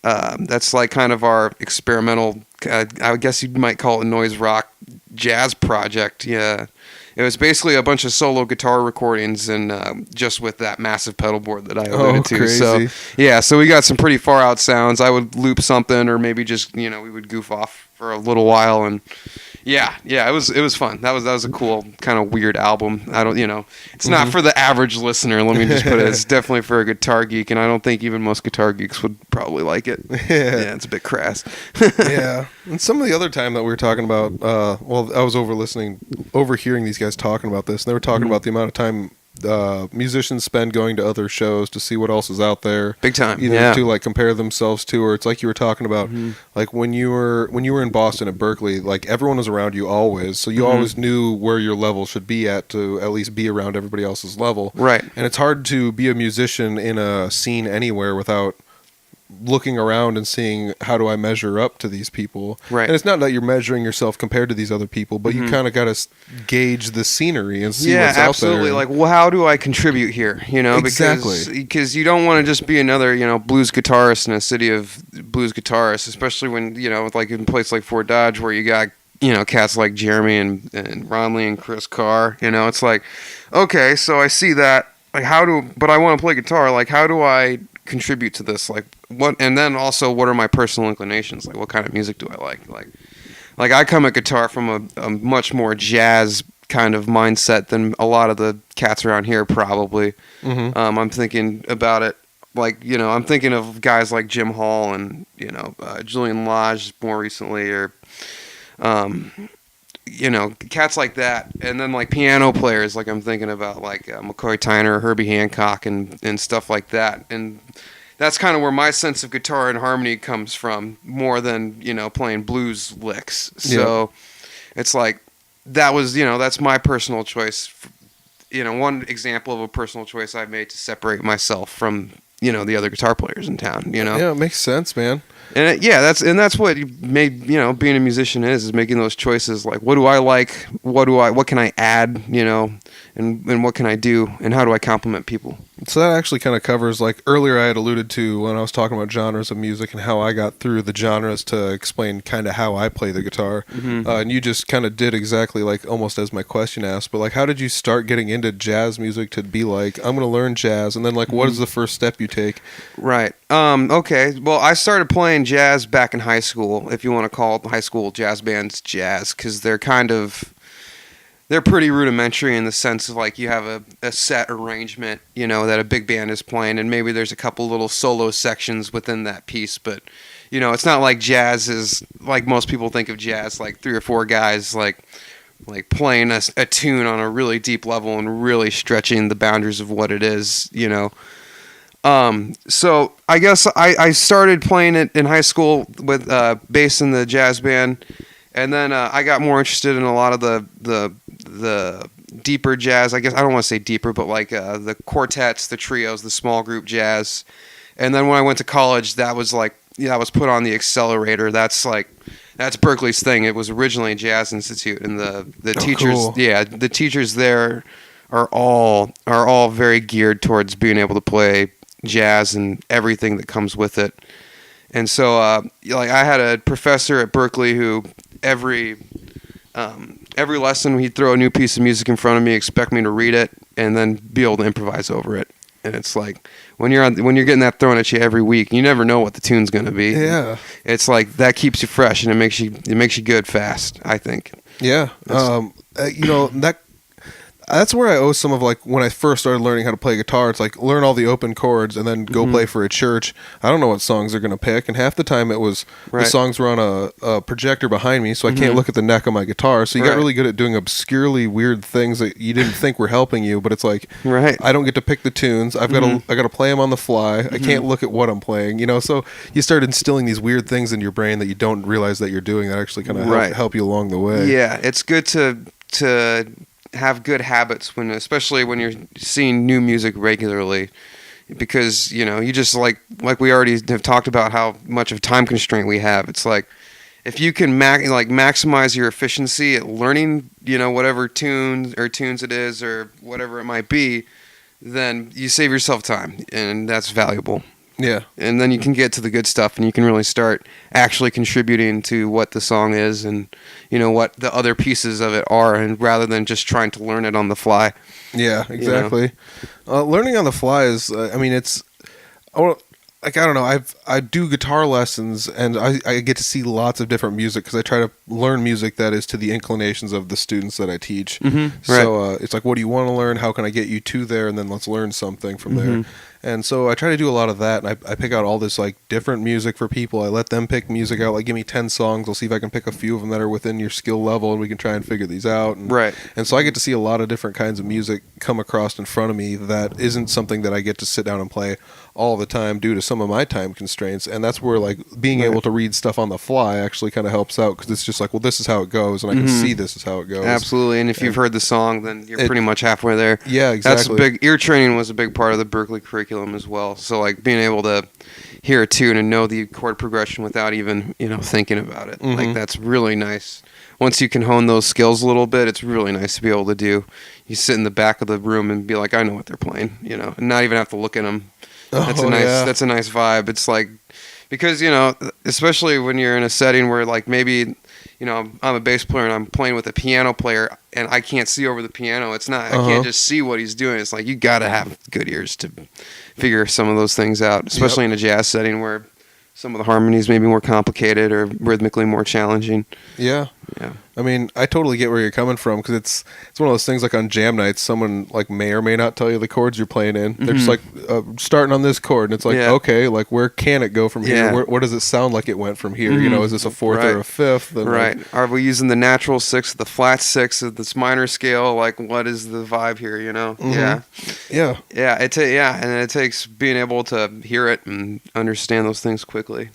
That's like kind of our experimental. I guess you might call it a noise rock jazz project. Yeah. It was basically a bunch of solo guitar recordings, and just with that massive pedal board that I alluded to.
Crazy.
So we got some pretty far out sounds. I would loop something, or maybe just we would goof off for a little while, and it was fun. That was a cool kind of weird album. I don't it's not for the average listener. Let me just put it. It's definitely for a guitar geek, and I don't think even most guitar geeks would probably like it. Yeah, it's a bit crass.
Yeah, and some of the other time that we were talking about, I was overhearing these guys talking about this, and they were talking about the amount of time musicians spend going to other shows to see what else is out there.
Big time.
Either
Yeah.
to like compare themselves to, or it's like you were talking about, like when you were in Boston at Berklee, like everyone was around you always, so you always knew where your level should be at to at least be around everybody else's level.
Right.
And it's hard to be a musician in a scene anywhere without looking around and seeing how do I measure up to these people.
Right.
And it's not that you're measuring yourself compared to these other people, but you kind of got to gauge the scenery and see what's
absolutely.
out there.
Like, well, how do I contribute here? You know,
Exactly.
because you don't want to just be another, you know, blues guitarist in a city of blues guitarists, especially when, you know, like in a place like Fort Dodge where you got, you know, cats like Jeremy and Ron Lee and Chris Carr. You know, it's like, okay, so I see that. Like, but I want to play guitar. Like, how do I contribute to this? Like, what? And then also, what are my personal inclinations? Like, what kind of music do I like? Like I come at guitar from a much more jazz kind of mindset than a lot of the cats around here probably. I'm thinking about it like, you know, I'm thinking of guys like Jim Hall and, you know, Julian Lage more recently, or you know, cats like that. And then like piano players, like I'm thinking about like McCoy Tyner, Herbie Hancock, and stuff like that. And that's kind of where my sense of guitar and harmony comes from, more than, you know, playing blues licks. So it's like, that was, you know, that's my personal choice. You know, one example of a personal choice I've made to separate myself from, you know, the other guitar players in town, you know?
Yeah, it makes sense, man.
And that's what made, you know, being a musician is making those choices. Like, what do I like? What can I add? You know, and what can I do? And how do I compliment people?
So that actually kind of covers, like earlier I had alluded to when I was talking about genres of music and how I got through the genres to explain kind of how I play the guitar. And you just kind of did exactly like almost as my question asked, but like how did you start getting into jazz music to be like, I'm going to learn jazz? And then like what is the first step you take?
Right. Okay. Well, I started playing jazz back in high school, if you want to call high school jazz bands jazz, because they're pretty rudimentary in the sense of like you have a set arrangement, you know, that a big band is playing, and maybe there's a couple little solo sections within that piece, but, you know, it's not like jazz is like most people think of jazz, like 3 or 4 guys like playing a tune on a really deep level and really stretching the boundaries of what it is, you know. So I guess I started playing it in high school with bass in the jazz band, and then I got more interested in a lot of the deeper jazz. I guess I don't want to say deeper, but like the quartets, the trios, the small group jazz. And then when I went to college, that was put on the accelerator. That's Berklee's thing. It was originally a jazz institute, and the teachers,
cool.
The teachers there are all very geared towards being able to play jazz and everything that comes with it. And so like I had a professor at Berklee who every lesson he'd throw a new piece of music in front of me, expect me to read it, and then be able to improvise over it. And it's like when you're getting that thrown at you every week, you never know what the tune's going to be.
Yeah.
It's like that keeps you fresh, and it makes you good fast, I think.
Yeah. You know, that's where I owe some of, like, when I first started learning how to play guitar, it's like learn all the open chords and then go play for a church. I don't know what songs they're going to pick, and half the time it was the songs were on a projector behind me, so I can't look at the neck of my guitar. So you got really good at doing obscurely weird things that you didn't think were helping you, but it's like I don't get to pick the tunes. I got to play them on the fly. I can't look at what I'm playing, you know. So you start instilling these weird things in your brain that you don't realize that you're doing that actually kind of help you along the way.
Yeah, it's good to have good habits especially when you're seeing new music regularly, because, you know, you just like we already have talked about how much of time constraint we have. It's like if you can maximize your efficiency at learning, you know, whatever tunes it is or whatever it might be, then you save yourself time, and that's valuable.
Yeah.
And then you can get to the good stuff, and you can really start actually contributing to what the song is and, you know, what the other pieces of it are, and rather than just trying to learn it on the fly.
Yeah, exactly. You know? Learning on the fly is, I mean, it's, like, I don't know, I do guitar lessons, and I get to see lots of different music because I try to learn music that is to the inclinations of the students that I teach. So it's like, what do you want to learn? How can I get you to there? And then let's learn something from there. And so I try to do a lot of that, and I pick out all this like different music for people. I let them pick music out. Like, give me 10 songs. I'll see if I can pick a few of them that are within your skill level, and we can try and figure these out. And,
Right.
And so I get to see a lot of different kinds of music come across in front of me that isn't something that I get to sit down and play all the time due to some of my time constraints. And that's where like being able to read stuff on the fly actually kind of helps out, because it's just like, well, this is how it goes, and I can see this is how it goes.
Absolutely. And if you've heard the song, then you're pretty much halfway there.
Yeah, exactly.
That's big. Ear training was a big part of the Berklee curriculum as well. So like being able to hear a tune and know the chord progression without even, thinking about it. Like that's really nice. Once you can hone those skills a little bit, it's really nice to be able to do. You sit in the back of the room and be like, I know what they're playing, and not even have to look at them. That's a nice vibe. It's like, because, especially when you're in a setting where like maybe, I'm a bass player and I'm playing with a piano player and I can't see over the piano. It's not, I can't just see what he's doing. It's like, you got to have good ears to figure some of those things out, especially in a jazz setting where some of the harmonies may be more complicated or rhythmically more challenging.
Yeah.
Yeah.
I mean, I totally get where you're coming from, because it's one of those things like on jam nights, someone like may or may not tell you the chords you're playing in. They're just like starting on this chord, and it's like, okay, like where can it go from here? Where does it sound like it went from here? Is this a fourth or a fifth? And
right. Are we using the natural sixth, the flat sixth, of this minor scale? Like, what is the vibe here? Yeah. And it takes being able to hear it and understand those things quickly.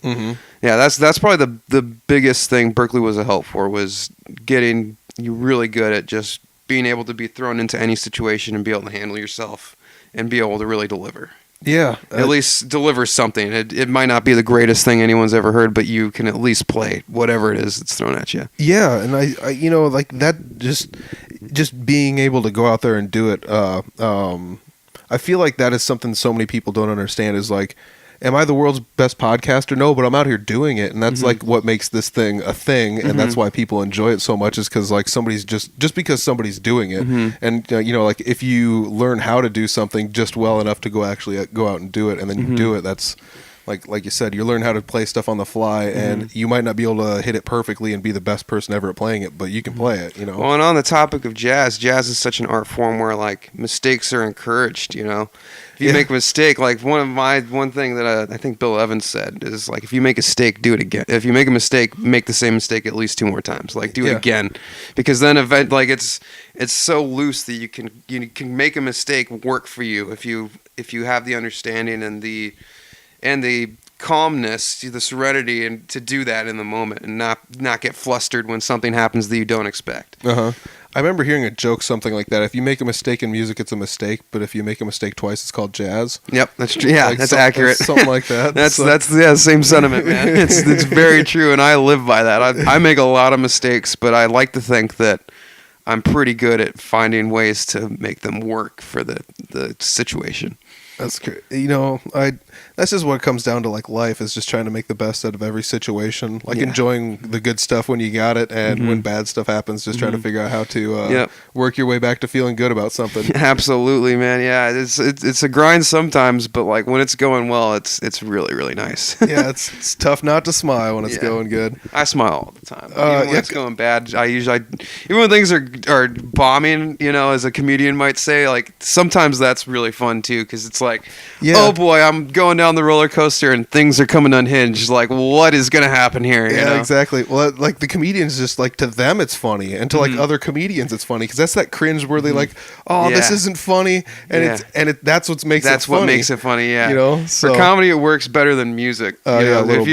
Yeah, that's probably the biggest thing Berklee was a help for, was getting you really good at just being able to be thrown into any situation and be able to handle yourself and be able to really deliver.
Yeah.
At least deliver something. It might not be the greatest thing anyone's ever heard, but you can at least play whatever it is that's thrown at you.
Yeah, and I like that, just being able to go out there and do it. I feel like that is something so many people don't understand, is like, am I the world's best podcaster? No, but I'm out here doing it, and that's like what makes this thing a thing, and that's why people enjoy it so much, is because like somebody's just because somebody's doing it, and like if you learn how to do something just well enough to go out and do it, and then you do it, that's like you said, you learn how to play stuff on the fly, and you might not be able to hit it perfectly and be the best person ever at playing it, but you can play it,
Well, and on the topic of jazz is such an art form where like mistakes are encouraged, If you make a mistake, like one thing that I think Bill Evans said is like, if you make a mistake, do it again. If you make a mistake, make the same mistake at least 2 more times. Like, do it again, because then it's so loose that you can make a mistake work for you if you have the understanding and the calmness, the serenity, and to do that in the moment and not get flustered when something happens that you don't expect.
I remember hearing a joke something like that. If you make a mistake in music, it's a mistake, but if you make a mistake twice, it's called jazz.
Yep, that's true. Yeah, that's accurate.
Something like that.
That's same sentiment, man. It's very true, and I live by that. I make a lot of mistakes, but I like to think that I'm pretty good at finding ways to make them work for the situation.
That's great. That's just what it comes down to, like life, is just trying to make the best out of every situation. Like enjoying the good stuff when you got it, and when bad stuff happens, just trying to figure out how to work your way back to feeling good about something.
Absolutely, man. Yeah, it's a grind sometimes, but like when it's going well, it's really, really nice.
Yeah, it's tough not to smile when it's going good.
I smile all the time. Even when it's going bad, even when things are bombing, as a comedian might say, like sometimes that's really fun too, because it's like, oh boy, I'm going down the roller coaster and things are coming unhinged. Like, what is going to happen here?
Yeah, exactly. Well, like the comedians, just like to them it's funny, and to like other comedians it's funny, because that's that cringe where they like, this isn't funny, and that's what makes it funny.
What makes it funny. Yeah,
so.
For comedy it works better than music. If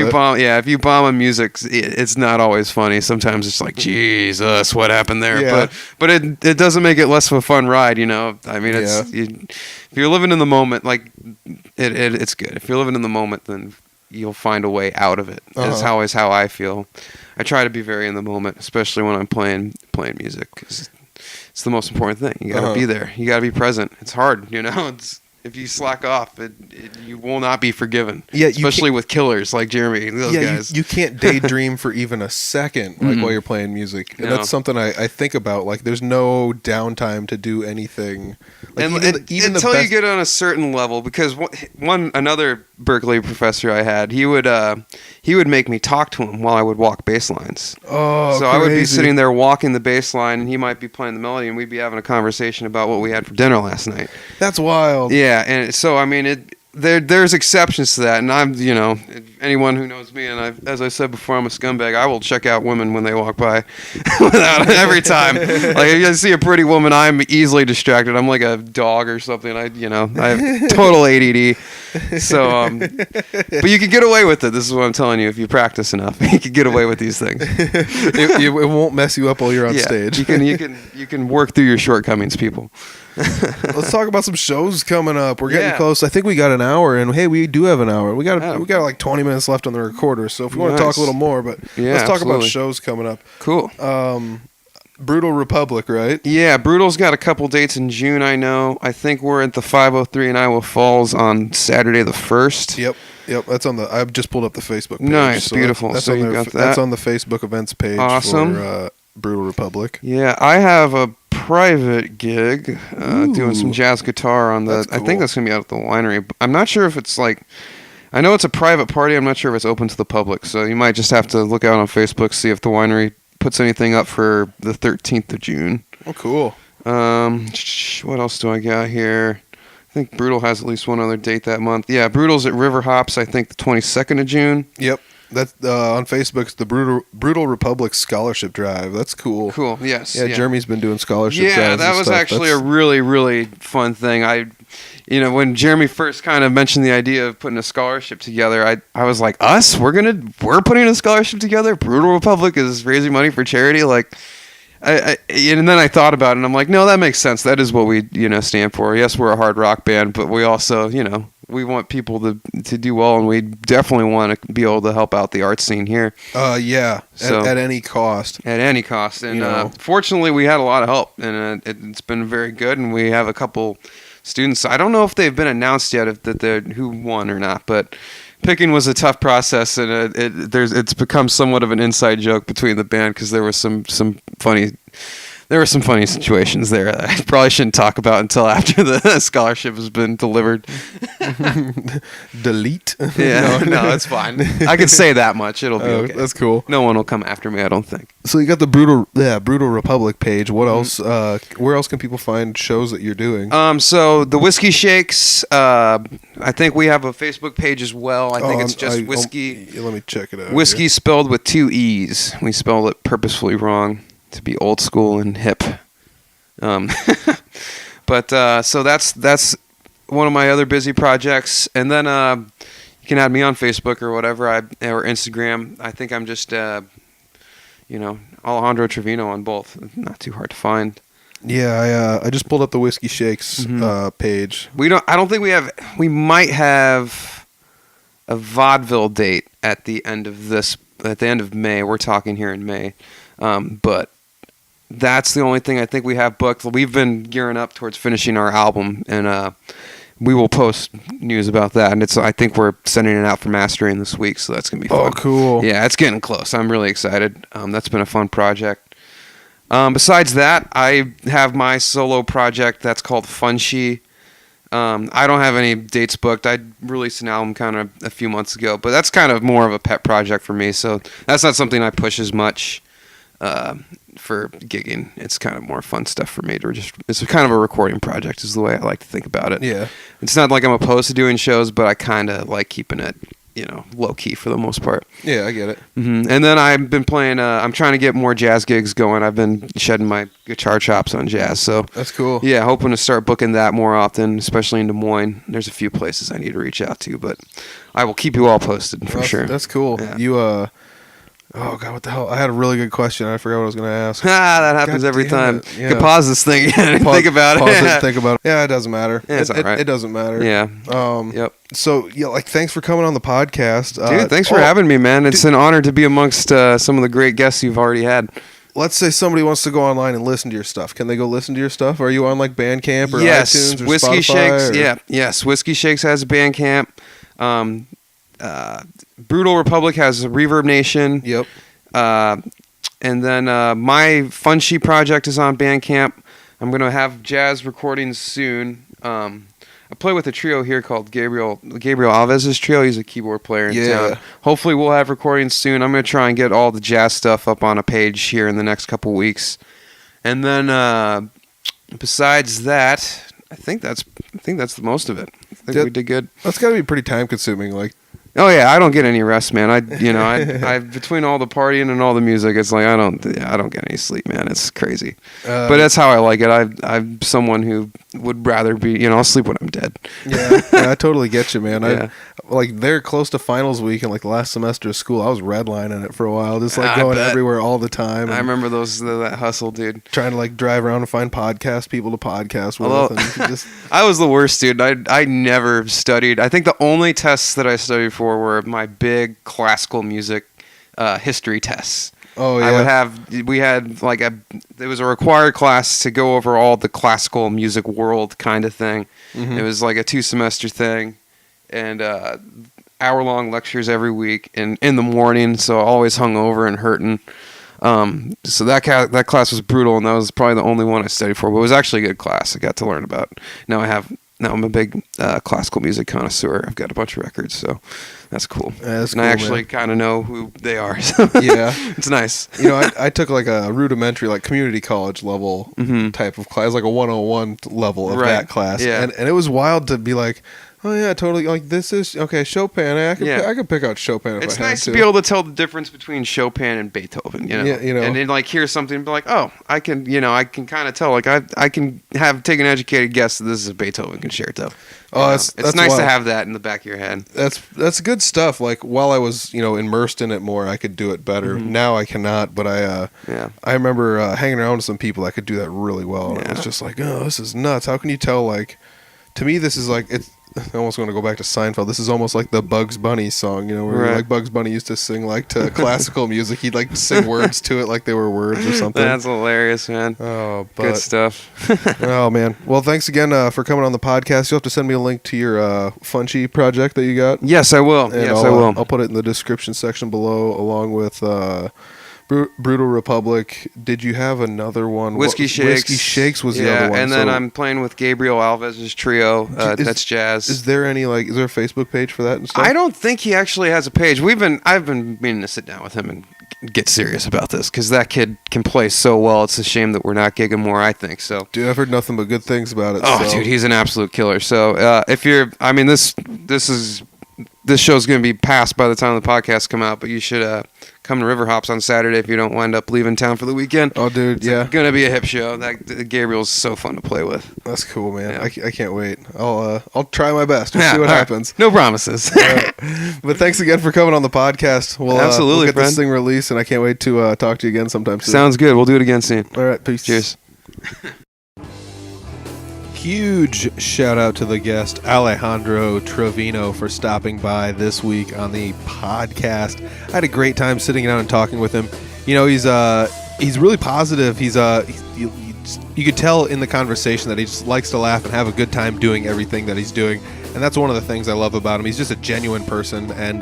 you bomb on music, it's not always funny. Sometimes it's like, Jesus, what happened there?
Yeah.
But it doesn't make it less of a fun ride. I mean, if you're living in the moment, like it's good. If you're living in the moment, then you'll find a way out of it. That's always how I feel. I try to be very in the moment, especially when I'm playing music, because it's the most important thing. You got to be there. You got to be present. It's hard, if you slack off, you will not be forgiven. Yeah, especially with killers like Jeremy. Those guys.
You can't daydream for even a second, like while you're playing music. And that's something I think about. Like, there's no downtime to do anything. Like,
even until you get on a certain level, because another Berklee professor I had, he would make me talk to him while I would walk bass lines.
Oh,
so crazy. I would be sitting there walking the bass line, and he might be playing the melody, and we'd be having a conversation about what we had for dinner last night.
That's wild.
Yeah, and so I mean, there's exceptions to that, and I'm, anyone who knows me, and as I said before, I'm a scumbag. I will check out women when they walk by, every time. Like if I see a pretty woman, I'm easily distracted. I'm like a dog or something. I have total ADD. So, but you can get away with it. This is what I'm telling you. If you practice enough, you can get away with these things.
It won't mess you up while you're on stage.
You can work through your shortcomings, people.
Let's talk about some shows coming up. We're getting close. I think we got an hour, and hey, we do have an hour. We got like 20 minutes left on the recorder. So if we want to talk a little more, but let's talk about shows coming up.
Cool.
Brutal Republic, right?
Yeah, Brutal's got a couple dates in June. I know. I think we're at the 503 in Iowa Falls on Saturday the 1st.
Yep. That's on the. I've just pulled up the Facebook page.
Nice,
so
beautiful.
That's
so
on
you
their,
got that.
That's on the Facebook events page.
Awesome.
For Brutal Republic.
Yeah, I have a private gig doing some jazz guitar on the. Cool. I think that's gonna be out at the winery. I'm not sure if it's like. I know it's a private party. I'm not sure if it's open to the public. So you might just have to look out on Facebook, see if the winery puts anything up for the 13th of June.
Oh, cool.
What else do I got here? I think Brutal has at least one other date that month. Yeah, Brutal's at River Hops, I think the 22nd of June.
Yep. That's on Facebook. It's the Brutal Republic Scholarship Drive. That's cool.
Cool. Yes.
Yeah, Jeremy's been doing scholarship drives.
Yeah, that was
stuff.
actually a really, really fun thing. When Jeremy first kind of mentioned the idea of putting a scholarship together, I was like, we're putting a scholarship together. Brutal Republic is raising money for charity. Like, and then I thought about it, and I'm like, no, that makes sense. That is what we stand for. Yes, we're a hard rock band, but we also we want people to do well, and we definitely want to be able to help out the art scene here.
Yeah, so, at any cost.
At any cost, and fortunately, we had a lot of help, and it's been very good. And we have a couple students. I don't know if they've been announced yet, who won or not, but picking was a tough process, and it's become somewhat of an inside joke between the band because there was some funny. There were some funny situations there that I probably shouldn't talk about until after the scholarship has been delivered.
Delete?
Yeah, no, it's fine. I can say that much. It'll be okay.
That's cool.
No one will come after me, I don't think.
So you got the Brutal Republic page. What else? Where else can people find shows that you're doing?
So the Whiskee Shakes. I think we have a Facebook page as well. I think it's just Whiskey.
Let me check it out.
Whiskey spelled with 2 E's. We spelled it purposefully wrong to be old school and hip. But so that's one of my other busy projects. And then you can add me on Facebook or whatever, or Instagram. I think I'm just Alejandro Trevino on both. Not too hard to find.
Yeah, I just pulled up the Whiskey Shakes page.
I don't think we have. We might have a vaudeville date at the end of May. We're talking here in May. But that's the only thing I think we have booked. We've been gearing up towards finishing our album, and we will post news about that. And I think we're sending it out for mastering this week, so that's gonna be fun.
Oh, cool!
Yeah, it's getting close. I'm really excited. That's been a fun project. Besides that, I have my solo project that's called Funshi. I don't have any dates booked. I released an album kind of a few months ago, but that's kind of more of a pet project for me. So that's not something I push as much. For gigging, it's kind of more fun stuff for me it's kind of a recording project is the way I like to think about it.
Yeah.
It's not like I'm opposed to doing shows, but I kind of like keeping it, low key for the most part.
Yeah, I get it.
Mm-hmm. And then I've been playing, I'm trying to get more jazz gigs going. I've been shedding my guitar chops on jazz. So
that's cool.
Yeah. Hoping to start booking that more often, especially in Des Moines. There's a few places I need to reach out to, but I will keep you all posted for sure.
That's cool. Yeah. Oh, God, what the hell? I had a really good question. I forgot what I was going to ask.
That happens every time. Yeah. You can pause this thing and think about it.
Pause it and think about it. Yeah, it doesn't matter.
Yeah, it's all right.
It doesn't matter.
Yeah.
Yep. So, thanks for coming on the podcast.
Dude, thanks for having me, man. It's an honor to be amongst some of the great guests you've already had.
Let's say somebody wants to go online and listen to your stuff. Can they go listen to your stuff? Are you on like Bandcamp or iTunes or
Whiskey
Spotify?
Shakes.
Or?
Yes. Whiskey Shakes has a Bandcamp. Brutal Republic has a Reverb Nation.
Yep.
And then my Funshi project is on Bandcamp. I'm going to have jazz recordings soon. I play with a trio here called Gabriel Alves' trio. He's a keyboard player in town. Hopefully we'll have recordings soon. I'm going to try and get all the jazz stuff up on a page here in the next couple weeks. And then besides that, I think that's the most of it. I think we did good.
That's got to be pretty time consuming. Like,
oh yeah, I don't get any rest, man. I between all the partying and all the music, it's like I don't get any sleep, man. It's crazy. But that's how I like it. I'm someone who would rather be, I'll sleep when I'm dead.
Yeah, I totally get you, man.
Yeah.
They're close to finals week and like the last semester of school, I was redlining it for a while, just like
I
going
bet.
everywhere all the time.
I remember that hustle, dude.
Trying to like drive around and find people to podcast with.
Although,
And just,
I was the worst, dude. I never studied. I think the only tests that I studied for were my big classical music history tests.
oh yeah,
We had like it was a required class to go over all the classical music world kind of thing.
Mhm.
It was like a 2-semester thing, and hour-long lectures every week in the morning, so always hungover and hurting. So that class was brutal, and that was probably the only one I studied for. But it was actually a good class. I got to learn about. Now I'm a big classical music connoisseur. I've got a bunch of records, so that's cool.
That's
and
cool,
I actually
man.
kind of know who they are. So
Yeah.
it's nice.
I took like a rudimentary, like community college level type of class, like a 101 level of
Right.
that class.
Yeah.
And it was wild to be like, oh yeah, totally. Like this is okay, Chopin. I could pick out Chopin if
It's
I had
nice to be able to tell the difference between Chopin and Beethoven,
Yeah,
and then like hear something and be like, oh, I can kind of tell. Like I can take an educated guess that this is a Beethoven concerto.
Oh,
It's
that's
nice
wild.
to have that in the back of your head.
That's good stuff. Like while I was immersed in it more, I could do it better.
Mm-hmm.
Now I cannot. But I remember hanging around with some people that could do that really well. And it was
Yeah.
just like, oh, this is nuts. How can you tell? Like, to me, this is like it's. I almost want to go back to Seinfeld. This is almost like the Bugs Bunny song, where
Right.
like Bugs Bunny used to sing like to classical music. He'd like sing words to it like they were words or something.
That's hilarious, man.
Oh,
Good
but
stuff.
oh man. Well, thanks again for coming on the podcast. You'll have to send me a link to your Funshi project that you got.
Yes, I will.
And
Yes, I will.
I'll put it in the description section below, along with Brutal Republic. Did you have another one?
Whiskey Shakes.
Whiskey Shakes was the other one.
and then
So
I'm playing with Gabriel Alves's trio. That's jazz.
Is there any is there a Facebook page for that and stuff?
I don't think he actually has a page. I've been meaning to sit down with him and get serious about this because that kid can play so well. It's a shame that we're not gigging more. I think so.
Dude, I've heard nothing but good things about it.
Oh,
so.
dude, he's an absolute killer. So if you're, this show's going to be past by the time the podcasts come out, but you should come to River Hops on Saturday if you don't wind up leaving town for the weekend.
Oh, dude,
It's
yeah.
going to be a hip show. Gabriel's so fun to play with.
That's cool, man.
Yeah.
I can't wait. I'll try my best. We'll see what
all right.
happens.
No promises.
But thanks again for coming on the podcast. We'll
Absolutely,
get this
friend.
thing released, and I can't wait to talk to you again sometime soon.
Sounds good. We'll do it again soon.
All right, peace.
Cheers.
Huge shout out to the guest Alejandro Trevino for stopping by this week on the podcast. I had a great time sitting down and talking with him. He's really positive. You could tell in the conversation that he just likes to laugh and have a good time doing everything that he's doing. And that's one of the things I love about him. He's just a genuine person, and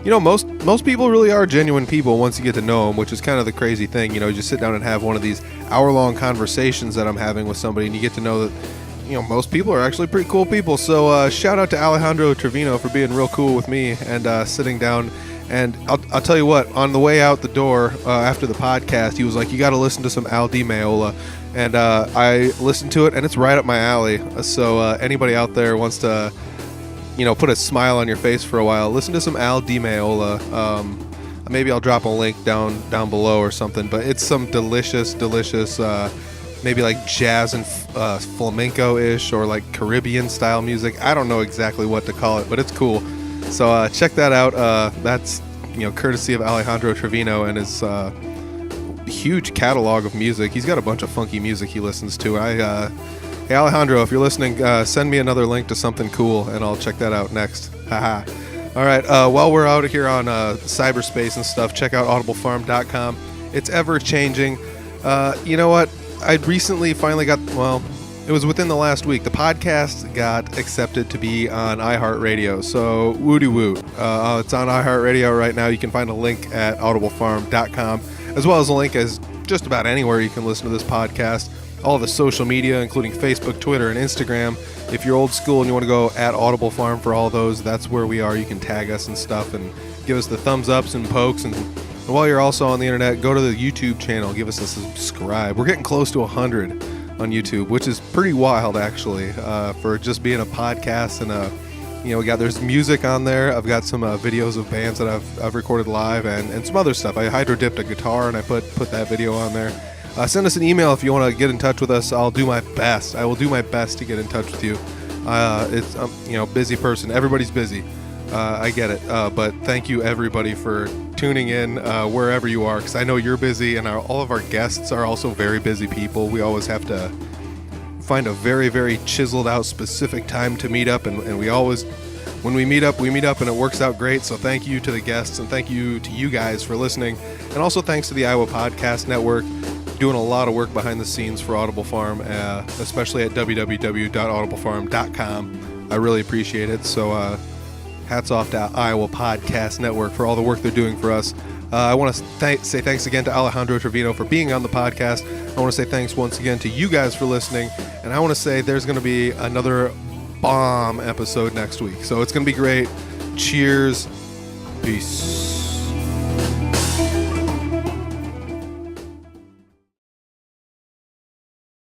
most people really are genuine people once you get to know them, which is kind of the crazy thing. You just sit down and have one of these hour-long conversations that I'm having with somebody, and you get to know that most people are actually pretty cool people. So shout out to Alejandro Trevino for being real cool with me and sitting down. And I'll tell you what, on the way out the door after the podcast, he was like, you got to listen to some Al Di Meola. And I listened to it, and it's right up my alley. So anybody out there wants to, put a smile on your face for a while, listen to some Al Di Meola. Maybe I'll drop a link down below or something. But it's some delicious, maybe like jazz and flamenco-ish or like Caribbean-style music. I don't know exactly what to call it, but it's cool. So check that out. That's courtesy of Alejandro Trevino and his huge catalog of music. He's got a bunch of funky music he listens to. Hey Alejandro, if you're listening, send me another link to something cool, and I'll check that out next. Haha. All right. While we're out here on cyberspace and stuff, check out audiblefarm.com. It's ever changing. You know what? I recently finally it was within the last week. The podcast got accepted to be on iHeartRadio. So woody woo. It's on iHeartRadio right now. You can find a link at audiblefarm.com, as well as a link as just about anywhere you can listen to this podcast. All the social media, including Facebook, Twitter, and Instagram. If you're old school and you want to go at Audible Farm for all those, that's where we are. You can tag us and stuff and give us the thumbs ups and pokes. And while you're also on the internet, go to the YouTube channel. Give us a subscribe. We're getting close to 100. on YouTube, which is pretty wild actually, for just being a podcast. And there's music on there. I've got some videos of bands that I've recorded live, and some other stuff. I hydro dipped a guitar and I put that video on there. Send us an email if you want to get in touch with us. I'll do my best. I will do my best to get in touch with you. It's busy person. Everybody's busy. I get it. But thank you everybody for tuning in wherever you are, because I know you're busy, and all of our guests are also very busy people. We always have to find a very, very chiseled out specific time to meet up, and we always, when we meet up and it works out great. So thank you to the guests, and thank you to you guys for listening, and also thanks to the Iowa Podcast Network, doing a lot of work behind the scenes for Audible Farm, especially at www.audiblefarm.com. I really appreciate it. So hats off to Iowa Podcast Network for all the work they're doing for us. I want to say thanks again to Alejandro Trevino for being on the podcast. I want to say thanks once again to you guys for listening. And I want to say there's going to be another bomb episode next week. So it's going to be great. Cheers. Peace.